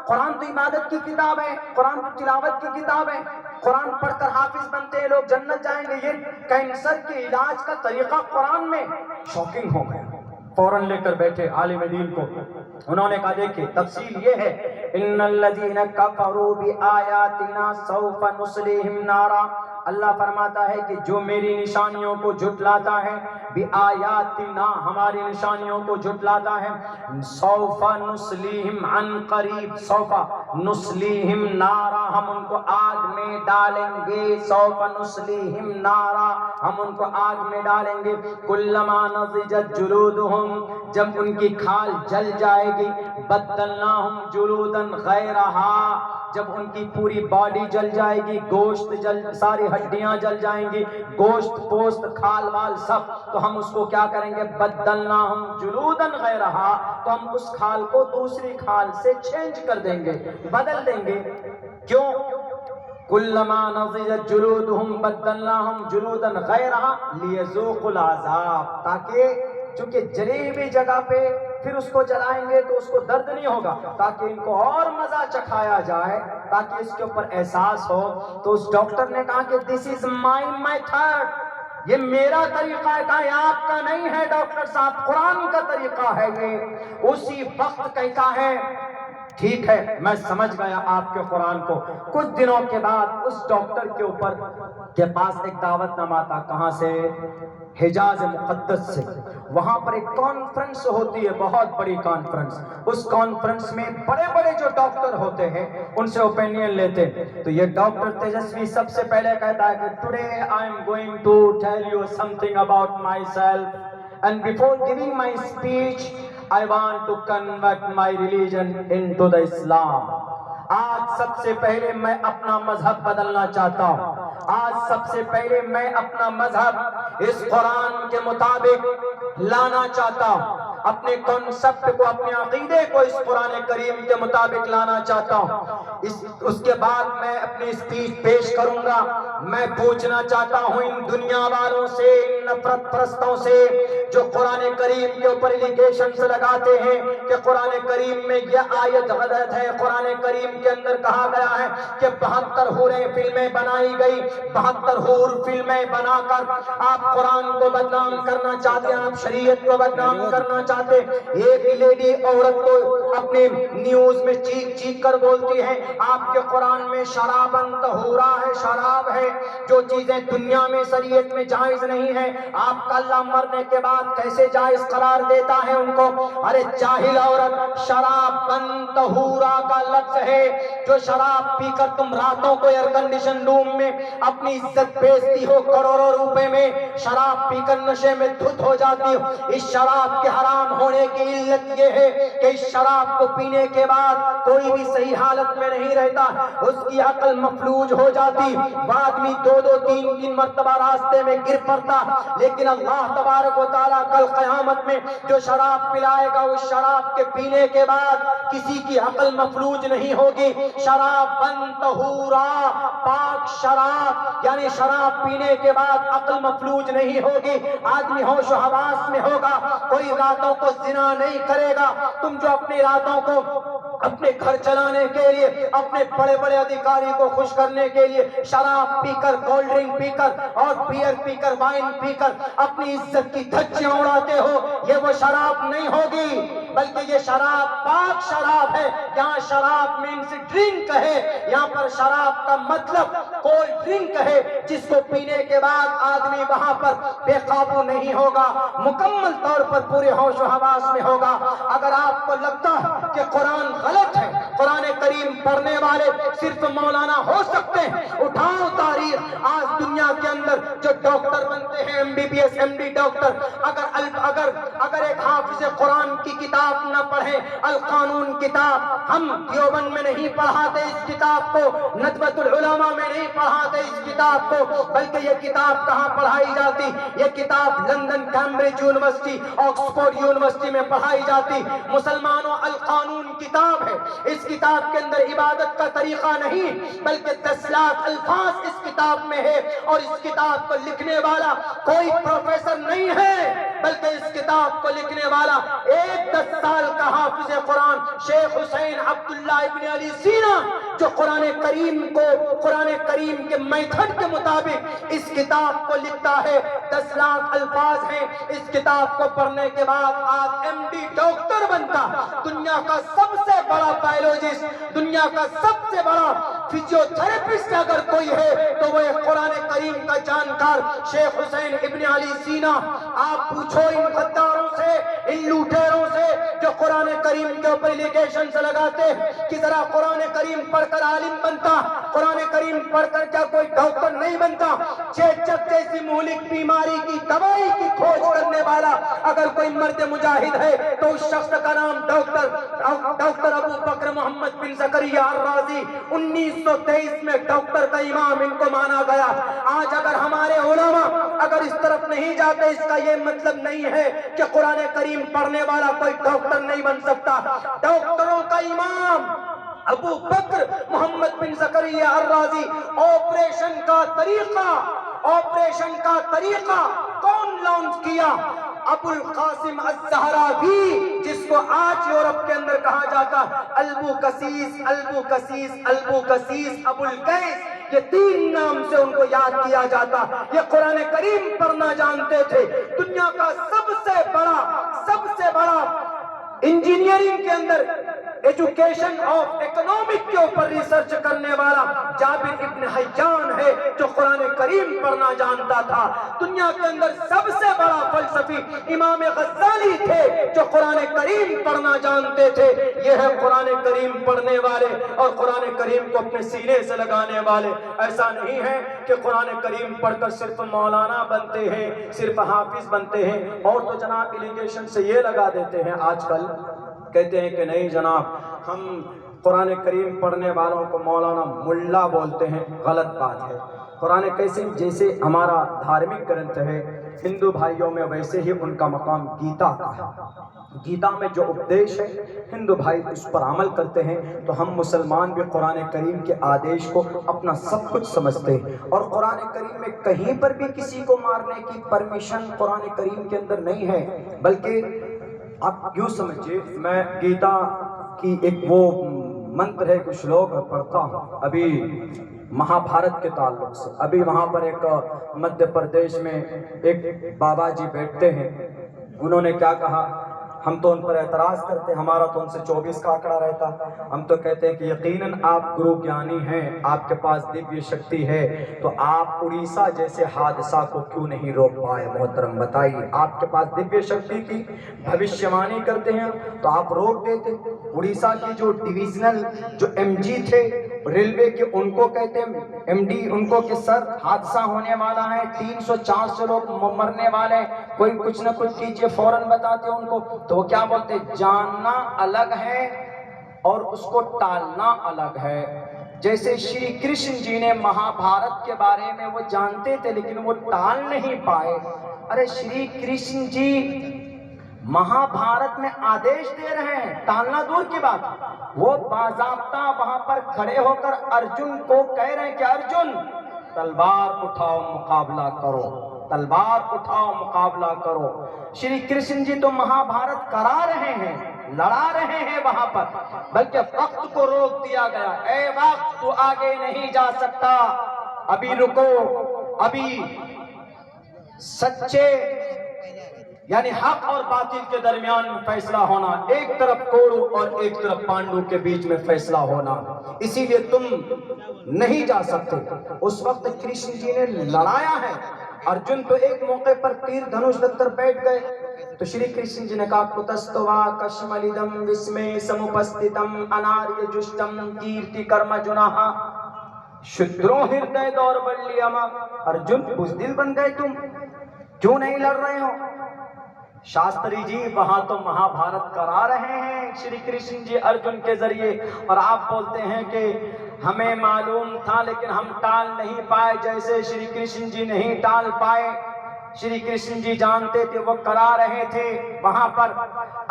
قرآن تو عبادت کی کتاب ہے, قرآن تو تلاوت کی کتاب ہے, قرآن پڑھ کر حافظ بنتے ہیں لوگ جنت جائیں گے, یہ کینسر کے علاج کا طریقہ قرآن میں. شاکنگ ہو گیا, فوراً لے کر بیٹھے عالم دین کو. انہوں نے کہا دیکھیں تفصیل یہ ہے, ان الذین کفروا بآیاتنا سوف نصلیہم نارا. اللہ فرماتا ہے کہ جو میری نشانیوں کو جھٹلاتا ہے, بآیاتنا ہماری نشانیوں کو جھٹلاتا ہے, سوف نصلیہم عن قریب, سوف نصلیہم نارا ہم ان کو آگ میں ڈالیں گے, سوف نصلیہم نارا ہم ان کو آگ میں ڈالیں گے. کلما نضجت جلودہم جب ان کی کھال جل جائے گی, بدلناہم جلودا غیرہا جب ان کی پوری باڈی جل جائے گی, گوشت ساری ہڈیاں جل جائیں گی, گوشت پوست کھال وال سب, تو ہم اس کو کیا کریں گے, بدلناہم جلودا غیرہا, تو ہم اس کھال کو دوسری کھال سے چینج کر دیں گے, بدل دیں گے. کیوں؟ کلما نضجت جلودہم بدلناہم جلودا غیرہا لیذوقوا العذاب, تاکہ چونکہ جلی ہوئی جگہ پہ پھر اس کو جلائیں گے تو اس کو درد نہیں ہوگا, تاکہ ان کو اور مزہ چکھایا جائے, تاکہ اس کے اوپر احساس ہو. تو اس ڈاکٹر نے کہا کہ دس از مائی میتھڈ, یہ میرا طریقہ ہے. کہا یہ آپ کا نہیں ہے ڈاکٹر صاحب, قرآن کا طریقہ ہے یہ. اسی وقت کہتا ہے ٹھیک ہے میں سمجھ گیا آپ کے قرآن کو. کچھ دنوں کے بعد اس ڈاکٹر کے اوپر کے پاس ایک دعوت نامہ تھا, کہاں سے, حجاز مقدس سے. وہاں پر ایک کانفرنس ہوتی ہے, بہت بڑی کانفرنس. اس کانفرنس میں بڑے بڑے جو ڈاکٹر ہوتے ہیں ان سے اوپینین لیتے. تو یہ ڈاکٹر تیجسوی سب سے پہلے کہتا ہے کہ today I am going to tell you something about myself, and before giving my speech I want to convert my religion into the Islam. آج سب سے پہلے میں اپنا مذہب بدلنا چاہتا ہوں. آج سب سے پہلے میں اپنا مذہب اس قرآن کے مطابق لانا چاہتا ہوں. اپنے کنسپٹ کو، اپنے عقیدے کو اس قرآن کریم کے مطابق لانا چاہتا ہوں. اس کے بعد میں اپنی اسپیچ پیش کروں گا. میں پوچھنا چاہتا ہوں ان دنیا والوں سے، ان نفرت پرستوں سے جو قرآن کریم کے اوپر ایلیگیشنز لگاتے ہیں کہ قرآن کریم میں یہ آیت غلط ہے. قرآن کریم کے اندر کہا گیا ہے کہ 72 حوریں فلمیں بنائی گئی. 72 حور فلمیں بنا کر آپ قرآن کو بدنام کرنا چاہتے ہیں، آپ شریعت کو بدنام کرنا چاہتے. ایک لیڈی عورت کو اپنے نیوز میں چیخ چیخ کر بولتی ہے آپ کے قرآن میں شرابن طہورا ہے، شراب ہے، جو چیزیں دنیا میں شریعت میں جائز نہیں ہے آپ کا اللہ مرنے کے بعد کیسے جائز قرار دیتا ہے ان کو. ارے جاہل عورت، شرابن طہورا کا لفظ ہے جو شراب پی کر تم راتوں کو ایئر کنڈیشن روم میں اپنی عزت بیچتی ہو کروڑوں روپے میں. شراب پی کر نشے میں دھت ہو جاتی ہو. اس شراب کے حرام ہونے کی علت یہ ہے کہ اس شراب کو پینے کے بعد کوئی بھی صحیح حالت میں نہیں رہتا، اس کی عقل مفلوج ہو جاتی. آدمی 2-3 مرتبہ راستے میں گر پڑتا. لیکن اللہ تبارک و تعالیٰ کل قیامت میں جو شراب پلائے گا اس شراب کے پینے کے بعد کسی کی عقل مفلوج نہیں ہوگی. شراب بن طہورا، پاک شراب، یعنی شراب پینے کے بعد عقل مفلوج نہیں ہوگی. آدمی ہوش و حواس میں ہوگا. کوئی راتوں کو زنا نہیں کرے گا. تم جو اپنی راتوں کو اپنے گھر چلانے کے لیے، اپنے بڑے بڑے ادھیکاری کو خوش کرنے کے لیے شراب پی کر، کولڈ ڈرنک پی کر اور بیئر پی کر، وائن پی کر اپنی عزت کی دھجیاں اڑاتے ہو، یہ وہ شراب نہیں ہوگی بلکہ یہ شراب پاک شراب ہے. یہاں شراب مینس ڈرنک ہے. یہاں پر شراب کا مطلب کولڈ ڈرنک ہے جس کو پینے کے بعد آدمی وہاں پر بے قابو نہیں ہوگا، مکمل طور پر پورے ہوش و حواس میں ہوگا. اگر آپ کو لگتا ہے کہ قرآن غلط ہے، قرآن کریم پڑھنے والے صرف مولانا ہو سکتے ہیں، اٹھاؤ تاریخ. آج دنیا کے اندر جو ڈاکٹر بنتے ہیں، MBBS MD ڈاکٹر، اگر ایک حافظ قرآن کی کتاب نہ پڑھیں، القانون کتاب، ہم دیوبند میں نہیں پڑھاتے اس کتاب کو، ندوۃ العلماء میں نہیں پڑھاتے اس کتاب کو، بلکہ یہ کتاب کہاں پڑھائی جاتی؟ یہ کتاب London, Cambridge university, Oxford university میں پڑھائی جاتی. مسلمانوں، القانون کتاب ہے. اس کتاب کے اندر عبادت کا طریقہ نہیں بلکہ 10 لاکھ الفاظ اس کتاب میں ہے. اور اس کتاب کو لکھنے والا کوئی پروفیسر نہیں ہے بلکہ اس کتاب کو لکھنے والا ایک 10 سال کا حافظ قرآن شیخ حسین عبداللہ ابن علی سینا، جو قرآن کریم کے میتھڈ کے مطابق اس کتاب کو لکھتا ہے. 10 لاکھ الفاظ ہیں. اس کتاب کو پڑھنے کے بعد آج MD ڈاکٹر بنتا. دنیا کا سب سے بڑا بایولوجسٹ، دنیا کا سب سے بڑا فزیوتھراپسٹ اگر کوئی ہے تو وہ قرآن کریم کا جانکار شیخ حسین ابن علی سینا. آپ پوچھو ان غداروں سے، ان لوٹیروں سے جو قرآن کریم کے اوپر ایلیگیشنز لگاتے کہ ذرا قرآن کریم پڑھ کر عالم بنتا، قرآن کریم پڑھ کر کیا کوئی ڈاکٹر نہیں بنتا؟ چیچک جیسی مہلک بیماری کی دوائی کی کھوج کرنے والا اگر کوئی مرد مجاہد ہے تو اس شخص کا نام ڈاکٹر ابو بکر محمد بن زکریا الرازی. 1923 میں ڈاکٹر کا امام ان کو مانا گیا. آج اگر ہمارے علماء اگر اس طرف نہیں جاتے، اس کا یہ مطلب نہیں ہے کہ قرآن کریم پڑھنے والا کوئی ڈاکٹر نہیں بن سکتا. ڈاکٹروں کا امام ابو بکر محمد بن زکریا الرازی. آپریشن کا طریقہ کون لانچ کیا؟ ابو القاسم الزہراوی، جس کو آج یورپ کے اندر کہا جاتا البو کسیس ابو القیس. یہ 3 نام سے ان کو یاد کیا جاتا. یہ قرآن کریم پڑھنا جانتے تھے. دنیا کا سب سے بڑا انجینئرنگ کے اندر ایجوکیشن آف اکنامک کے اوپر ریسرچ کرنے والا جابر ابن حیان ہے جو قرآن کریم پڑھنا جانتا تھا۔ دنیا کے اندر سب سے بڑا فلسفی امام غزالی تھے جو قرآن کریم پڑھنا جانتے تھے۔ یہ ہے قرآن کریم پڑھنے والے اور قرآن کریم کو اپنے سینے سے لگانے والے۔ ایسا نہیں ہے کہ قرآن کریم پڑھ کر صرف مولانا بنتے ہیں، صرف حافظ بنتے ہیں۔ اور تو جناب ایلیگیشن سے یہ لگا دیتے ہیں آج کل، کہتے ہیں کہ نہیں جناب ہم قرآن کریم پڑھنے والوں کو مولانا ملا بولتے ہیں۔ غلط بات ہے۔ قرآن کریم جیسے ہمارا دھارمک گرنتھ ہے ہندو بھائیوں میں، ویسے ہی ان کا مقام گیتا کا ہے۔ گیتا میں جو اپدیش ہے ہندو بھائی اس پر عمل کرتے ہیں، تو ہم مسلمان بھی قرآن کریم کے آدیش کو اپنا سب کچھ سمجھتے ہیں۔ اور قرآن کریم میں کہیں پر بھی کسی کو مارنے کی پرمیشن قرآن کریم کے اندر نہیں ہے، بلکہ آپ یوں سمجھیے، میں گیتا کی ایک وہ منتر ہے کچھ لوگ پڑھتا ہوں ابھی مہا بھارت کے تعلق سے۔ ابھی وہاں پر ایک مدھیہ پردیش میں ایک بابا جی بیٹھتے ہیں، انہوں نے کیا کہا، ہم تو ان پر اعتراض کرتے، ہمارا تو ان سے 24 کا آنکڑا رہتا، ہم تو کہتے ہیں کہ یقیناً آپ گرو گیانی ہیں، آپ کے پاس دیویہ شکتی ہے، تو آپ اڑیسہ جیسے حادثہ کو کیوں نہیں روک پائے؟ محترم بتائیے، آپ کے پاس دیویہ شکتی کی بھوشیوانی کرتے ہیں تو آپ روک دیتے۔ اڑیسہ کی جو ڈویژنل جو ایم جی تھے ریلوے کے، ان کو کہتے ہیں ایم ڈی، ان کو کہ سر حادثہ ہونے والا ہے، 300-400 لوگ مرنے والے ہیں، کوئی کچھ نہ کچھ کیجئے، فوراً بتاتے ان کو، تو وہ کیا بولتے، جاننا الگ ہے اور اس کو ٹالنا الگ ہے۔ جیسے شری کرشن جی نے مہا بھارت کے بارے میں وہ جانتے تھے لیکن وہ ٹال نہیں پائے۔ ارے شری کرشن جی مہا بھارت میں آدیش دے رہے ہیں، ٹالنا دور کی بات، وہ باضابطہ وہاں پر کھڑے ہو کر ارجن کو کہہ رہے ہیں کہ ارجن تلوار اٹھاؤ مقابلہ کرو، تلوار اٹھاؤ مقابلہ کرو۔ شری کرشن جی تو مہا بھارت کرا رہے ہیں، لڑا رہے ہیں وہاں پر، بلکہ وقت کو روک دیا گیا، اے وقت تو آگے نہیں جا سکتا، ابھی رکو، ابھی سچے یعنی حق اور باطل کے درمیان فیصلہ ہونا، ایک طرف کورو اور ایک طرف پانڈو کے بیچ میں فیصلہ ہونا، اسی لیے تم نہیں جا سکتے۔ اس وقت کرشن جی نے لڑایا ہے، ارجن تو ایک موقع پر تیر دھنوش رکھ کر بیٹھ گئے، تو شری کرشن جی نے کہا کتستوا کشملدم وسمے سمپستتم اناریہ جشتم کیرتی کرم جناہا شدروں ہردے دور بلیاما۔ ارجن بزدل بن گئے تم، کیوں نہیں لڑ رہے ہو؟ شاستری جی وہاں تو مہا بھارت کرا رہے ہیں شری کرشن جی ارجن کے ذریعے، اور آپ بولتے ہیں کہ ہمیں معلوم تھا لیکن ہم ٹال نہیں پائے، جیسے شری کرشن جی نہیں ٹال پائے۔ شری کرشن جی جانتے تھے وہ کرا رہے تھے، وہاں پر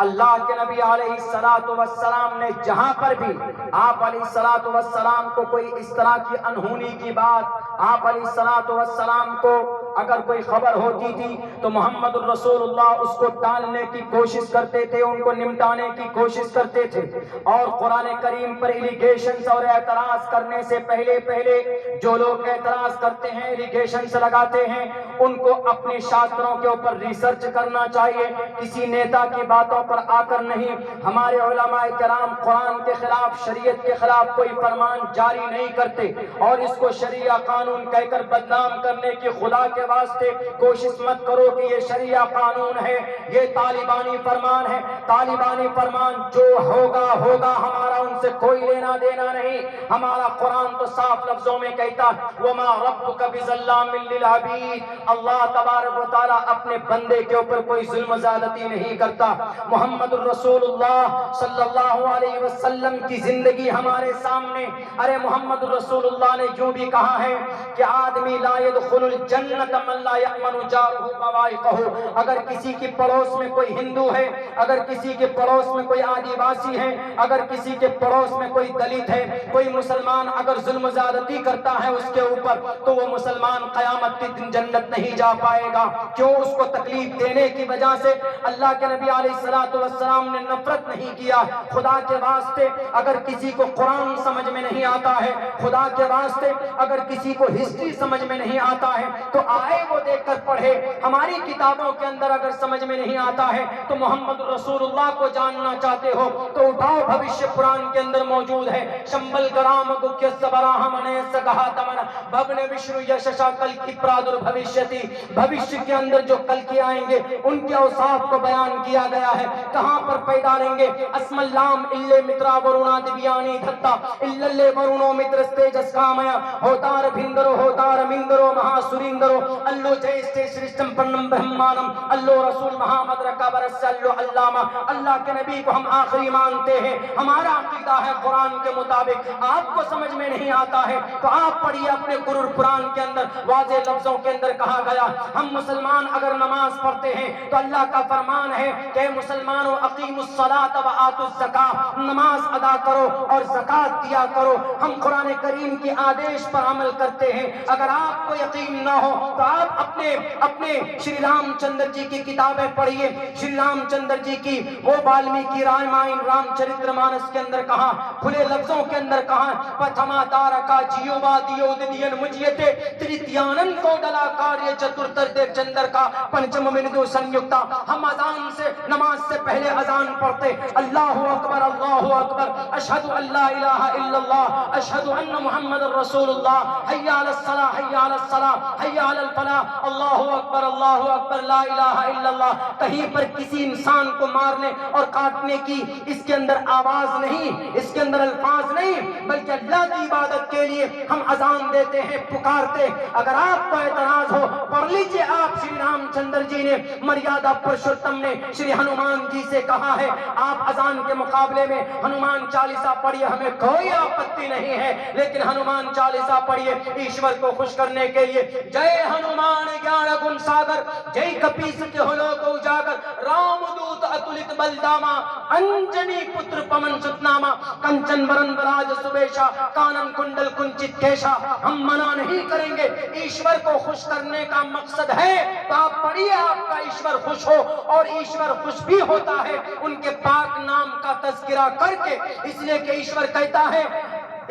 اللہ کے نبی علیہ السلام نے جہاں پر بھی آپ علیہ السلام کو کوئی اس طرح کی انہونی کی بات، آپ علیہ السلام کو اگر کوئی خبر ہوتی تھی تو محمد الرسول اللہ اس کو ٹالنے کی کوشش کرتے تھے، ان کو نمٹانے کی کوشش کرتے تھے، اور قرآن کریم پر ایلیگیشنز اور اعتراض کرنے سے پہلے جو لوگ اعتراض کرتے ہیں، ایلیگیشنز لگاتے ہیں، ان کو اپنے شاستروں کے اوپر ریسرچ کرنا چاہیے، کسی نیتا کی باتوں پر آ کر نہیں۔ ہمارے علماء کرام قرآن کے خلاف، شریعت کے خلاف کوئی فرمان جاری نہیں کرتے، اور اس کو شریعہ قانون کہہ کر بدنام کرنے کی خدا کے واسطے کوشش مت کرو کہ یہ شریعہ قانون ہے، یہ طالبانی فرمان ہے۔ طالبانی فرمان جو ہوگا ہمارا ان سے کوئی لینا دینا نہیں۔ ہمارا قرآن تو صاف لفظوں میں کہتا وَمَا رَبُّكَ بِظَلَّامٍ لِّلْعَبِيدِ، اللہ تبارک و تعالیٰ اپنے بندے کے اوپر کوئی ظلم زیادتی نہیں کرتا۔ محمد الرسول اللہ صلی اللہ علیہ وسلم کی زندگی ہمارے سامنے، ارے محمد الرسول اللہ نے یوں بھی کہا ہے کہ آدمی لا يدخل الجنت من لا یأمن جارہ بوائقہ، اگر کسی کی پڑوس میں کوئی ہندو ہے، اگر کسی کے پڑوس میں کوئی آدیواسی ہے، اگر کسی کے پڑوس میں کوئی دلت ہے، کوئی مسلمان اگر ظلم زیادتی کرتا ہے اس کے اوپر، تو وہ مسلمان قیامت کے دن جنت نہیں جا پائے گا. کیوں؟ اس کو تکلیف دینے کی وجہ سے اللہ کے نبی علیہ السلام نے نفرت نہیں کیا. خدا کے واسطے اگر کسی کو قرآن سمجھ میں نہیں آتا ہے, خدا کے واسطے اگر کسی کو ہسٹری سمجھ میں نہیں آتا ہے تو آئے وہ دیکھ کر پڑھے. ہماری کتابوں کے اندر اگر سمجھ میں نہیں آتا ہے تو محمد رسول اللہ کو جاننا چاہتے ہو تو اٹھاؤ, بھوشیہ پران کے اندر موجود ہے. شمبل گرام گکھیہ سبراہمنے سگہا تمن بھون وشنو یششا کل کی پرادر بھوشیتی. بھوشیہ کے اندر جو کل کی آئیں گے ان کے اوصاف کو بیان کیا گیا ہے. کہاں پر پیدا لیں گے؟ اسم اللام اللہ مترا ورونا دیویانی دھتا اللہ ورونو مترستیجس کامیا ہوتار بھندرو ہوتار مندرو مہا سریندرو اللہ جیستے سرشتم پرنم برہمانم اللہ رسول محمد رکابرس اللہ علامہ. اللہ کے نبی کو ہم آخری مانتے ہیں. ہمارا عقیدہ ہے قرآن کے مطابق. آپ کو سمجھ میں نہیں آتا ہے تو آپ پڑھیے اپنے قرآن قرآن کے اندر واضح لفظوں کے اندر کہا گیا. ہم مسلمان اگر نماز پڑھتے ہیں تو اللہ کا فرمان ہے کہ مسلمانوں اقیموا الصلاۃ وآتوا الزکاۃ, نماز ادا کرو اور زکات دیا کرو. ہم قرآن کریم کی آدیش پر عمل کرتے ہیں. اگر آپ کو یقین نہ ہو تو آپ اپنے شری رام چندر جی کی کتابیں پڑھیے. شری رام چندر جی کی وہ والمیکی رامائن رام چرتر مانس کے اندر کہا, کھلے لفظوں کے اندر کہا, پتھما تارکا جیوبا دیودین مجیتے تریتیانن کو ڈلا کاریہ چترتر دیو چندر کا پنچم مندو سنیکتا. ہم اذان سے نماز سے پہلے اذان پڑھتے اللہ اکبر اللہ اکبر اشہد ان لا الہ الا اللہ اشہد ان محمد رسول اللہ حی علی الصلاۃ حی علی الصلاۃ حی علی الفلاح اللہ اکبر لا الہ الا اللہ. کہیں پر کسی انسان کو مارنے اور کاٹنے کی اس کے اندر آواز نہیں, اس کے اندر الفاظ نہیں, بلکہ اللہ کی عبادت کے لیے ہم اذان دیتے ہیں, پکارتے. اگر آپ کو اعتراض ہو پڑھ لیجئے آپ شری رام چندر جی نے مریادہ پرشوتم نے شری ہنومان جی سے کہا ہے آپ اذان کے مقابلے میں ہنومان چالیسا پڑھیے, ہمیں کوئی آپتی نہیں ہے, لیکن ہنومان چالیسا پڑھیے ایشور کو خوش کرنے کے لیے. جے ہنومان گیان گن ساگر جے کپیس کے ہلوک اجاگر رام دوت اتلت بلداما انجنی پتر پمن ستناما کنچن برن براج سبیشا کانن کنڈل کنچت کیشا. ہم منع نہیں کریں گے, ایشور کو خوش کرنے کا مقصد ہے تو آپ پڑھیے آپ کا ایشور خوش ہو, اور ایشور خوش بھی ہوتا ہے ان کے پاک نام کا تذکرہ کر کے. اس لیے کہ ایشور کہتا ہے,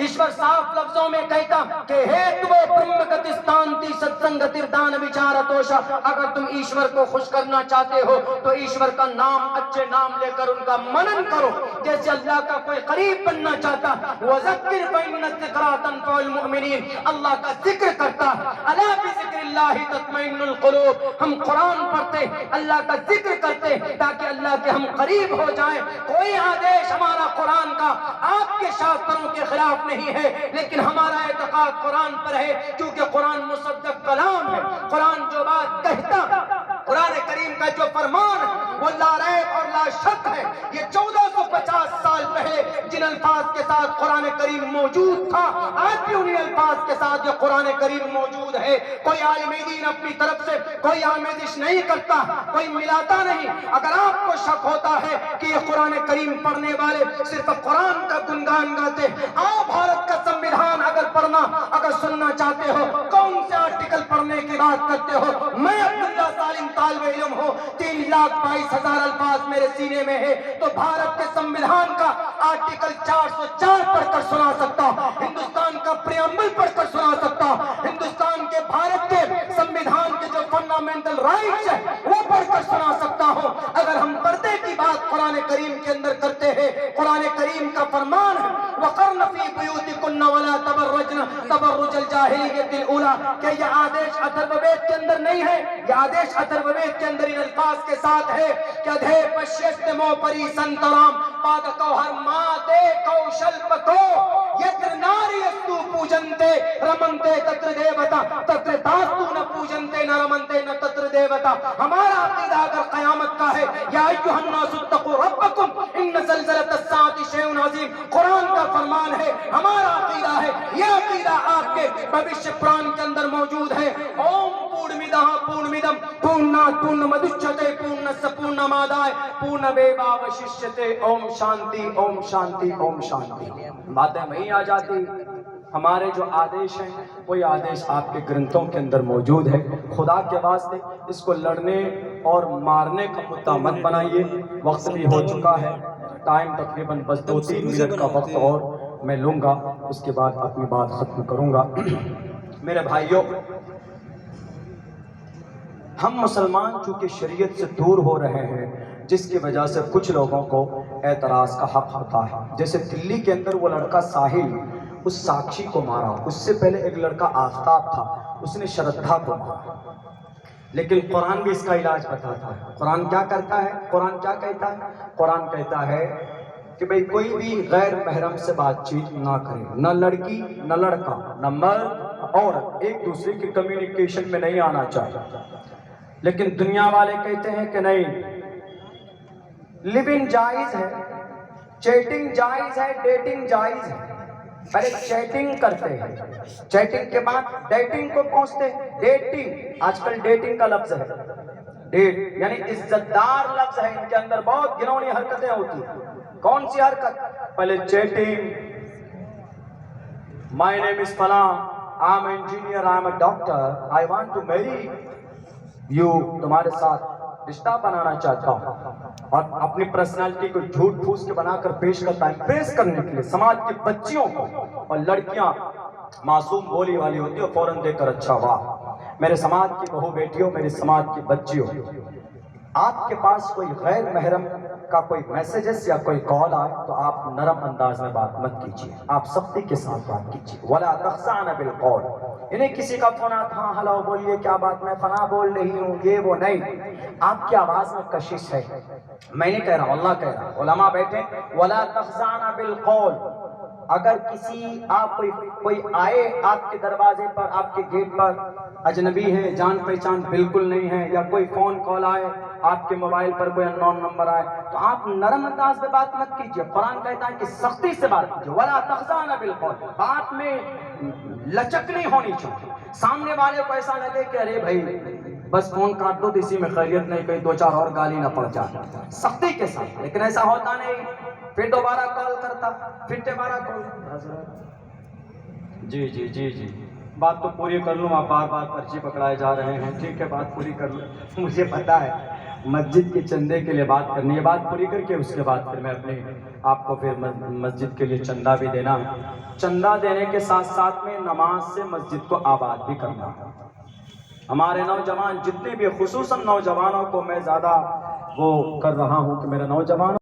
ایشور صاف لفظوں میں کہتا کہ ہیتو برہمگتستانتی ستسنگتردان وچارتوشا. اگر تم ایشور کو خوش کرنا چاہتے ہو تو ایشور کا نام, اچھے نام لے کر ان کا منن کرو. جیسے اللہ کا کوئی قریب بننا چاہتا وَذَكِّرْ فَإِنَّ الذِّكْرَىٰ تَنفَعُ الْمُؤْمِنِينَ, اللہ کا ذکر کرتا. اَلَا بِذِكْرِ اللَّهِ تَطْمَئِنُّ الْقُلُوبُ. ہم قرآن پڑھتے, اللہ کا ذکر کرتے تاکہ اللہ کے ہم قریب ہو جائیں. کوئی آدیش ہمارا قرآن کا آپ کے شاستروں کے خلاف نہیں ہے, لیکن ہمارا اعتقاد قرآن پر ہے کیونکہ قرآن مصدق کلام ہے. قرآن جو بات کہتا, قرآن کریم کا جو فرمان وہ لا ریب اور لا شک ہے. یہ 1450 سال پہلے جن الفاظ کے ساتھ قرآن کریم موجود تھا آج بھی انہی الفاظ کے ساتھ یہ قرآن کریم موجود ہے. کوئی عالم دین اپنی طرف سے کوئی آمیزش نہیں کرتا, کوئی ملاتا نہیں. اگر آپ کو شک ہوتا ہے کہ یہ قرآن کریم پڑھنے والے صرف قرآن کا گنگان گاتے, آپ بھارت کا سنویدھان اگر سننا چاہتے ہو, کون سے آرٹیکل پڑھنے کی بات کرتے ہو؟ میں عبداللہ سالم طالب علم ہوں, 3,22,000 الفاظ میرے سینے میں ہے, تو بھارت کے سنویدھان کا آرٹیکل 404 پڑھ کر سنا سکتا ہوں, ہندوستان کا پریامبل پڑھ کر سنا سکتا ہوں, ہندوستان کے بھارت کے سنویدھان کے جو فنڈامنٹل رائٹس ہیں وہ پڑھ کر سنا سکتا ہوں. اگر ہم پردے کی بات قرآن کریم کے اندر کرتے ہیں, قرآن کریم کا فرمان ہے وَقَرْنَ فِي بُيُوتِكُنَّ وَلَا تَبَرَّجْنَ تَبَرُّجَ الْجَاهِلِيَّةِ الْأُولَىٰ. کہ یہ آدیش اتھروید کے اندر نہیں ہے, یہ آدیش اتھروید کے اندر ان الفاظ کے ساتھ ہے کہ ادھے پشیستمو پری سنترام پادکو ہر ماتے کوشلپکو یتر ناری استو پوجنتے رمنتے تتر دیوتا تتر داستو نہ پوجنتے نہ رمنتے نہ تتر دیوتا. ہمارا عقیدہ اگر قیامت کا ہے, یا ایھا الناس اتقوا ربکم ان زلزلۃ الساعۃ شیء عظیم, قرآن کا فرمان ہے, ہمارا عقیدہ ہے. یہ عقیدہ آپ کے بھوشیہ پران کے اندر موجود ہے. اوم پورنمیدہ پورنمیدم پورنات پورنمدچتے پورنس پورنمادائے پورنمیواوششیتے. اوم شانتی اوم شانتی اوم شانتی. باتیں وہیں آ جاتی ہمارے جو آدیش ہیں وہی آدیش آپ کے گرنتھوں کے اندر موجود ہے. خدا کے واسطے اس کو لڑنے اور مارنے کا مدعا مت بنائیے. وقت بھی ہو چکا ہے، ٹائم تقریباً بس 2-3 منٹ کا وقت اور میں لوں گا، اس کے بعد اپنی بات ختم کروں گا. میرے بھائیوں، ہم مسلمان چونکہ شریعت سے دور ہو رہے ہیں، جس کی وجہ سے کچھ لوگوں کو اعتراض کا حق ہوتا ہے. جیسے دلی کے اندر وہ لڑکا ساحل اس ساکشی کو مارا، اس سے پہلے ایک لڑکا آفتاب تھا، اس نے شردھا کو مارا. لیکن قرآن بھی اس کا علاج بتاتا ہے. قرآن کیا کرتا ہے؟ قرآن کیا کہتا ہے؟ قرآن کہتا ہے کہ بھئی کوئی بھی غیر محرم سے بات چیت نہ کرے، نہ لڑکی نہ لڑکا نہ مرد عورت ایک دوسرے کی کمیونیکیشن میں نہیں آنا چاہیے. لیکن دنیا والے کہتے ہیں کہ نہیں، لیونگ جائز ہے، چیٹنگ جائز ہے، ڈیٹنگ جائز ہے. پہلے چیٹنگ کرتے ہیں، چیٹنگ کے بعد ڈیٹنگ کو پہنچتے ہیں. ڈیٹنگ، آج کل ڈیٹنگ کا لفظ ہے، ڈیٹ یعنی عزتدار لفظ ہے. ان کے اندر بہت گھنونی حرکتیں ہوتی ہیں. کون سی حرکت؟ پہلے چیٹنگ، مائی نیم از فلاں، I am engineer, I am a doctor, I want to marry you, تمہارے ساتھ رشتہ بنانا چاہتا ہوں. اور اپنی پرسنالٹی کو جھوٹ پھوس کے بنا کر پیش کرتا ہے، امپریس کرنے کے لیے سماج کی بچیوں کو. اور لڑکیاں معصوم بولی والی ہوتی ہے، فوراً دے کر اچھا واہ. میرے سماج کی بہو بیٹیوں، میرے سماج کی بچیوں، آپ کے پاس کوئی غیر محرم کا کوئی میسیجز یا کوئی کال آئے تو آپ نرم انداز میں بات مت کیجیے، آپ سختی کے ساتھ بات کیجیے. وَلَا تَخْضَعْنَ بِالْقَوْلِ، انہیں کسی کا فون آتا، ہاں ہلو بولیے کیا بات، میں فلاں بول رہی ہوں، یہ وہ نہیں. آپ کی آواز میں کشش ہے. میں نہیں کہہ رہا ہوں، اللہ کہہ رہا ہے. علماء بیٹھے، وَلَا تَخْضَعْنَ بِالْقَوْلِ. اگر کسی آپ کوئی آئے آپ کے دروازے پر، آپ کے گیٹ پر، اجنبی ہے، جان پہچان بالکل نہیں ہے، یا کوئی فون کال آئے آپ کے موبائل پر، کوئی اننون نمبر آئے، تو آپ نرم انداز میں بات مت کیجیے. قرآن کہتا ہے کہ سختی سے بات کیجیے. وَلَا تَخْضَعْنَ بِالْقَوْلِ، بات میں لچک نہیں ہونی چاہیے. سامنے والے کو ایسا لگے کہ ارے بھائی بس فون کاٹ دو تو اسی میں خیریت نہیں، کہیں 2-4 اور گالی نہ پڑ جائے. سختی کے ساتھ. لیکن ایسا ہوتا نہیں، پھر دوبارہ کال کرتا، پھر دوبارہ کال. جی بات تو پوری کر لوں، آپ بار بار پرچی پکڑائے جا رہے ہیں. ٹھیک ہے، بات پوری کر لوں. مجھے پتا ہے مسجد کے چندے کے لیے بات کرنی ہے. بات پوری کر کے اس کے بعد پھر میں اپنے آپ کو پھر مسجد کے لیے چندہ بھی دینا ہے. چندہ دینے کے ساتھ ساتھ میں نماز سے مسجد کو آباد بھی کرنا ہے. ہمارے نوجوان جتنے بھی، خصوصاً نوجوانوں کو میں زیادہ وہ کر رہا ہوں کہ میرے نوجوانوں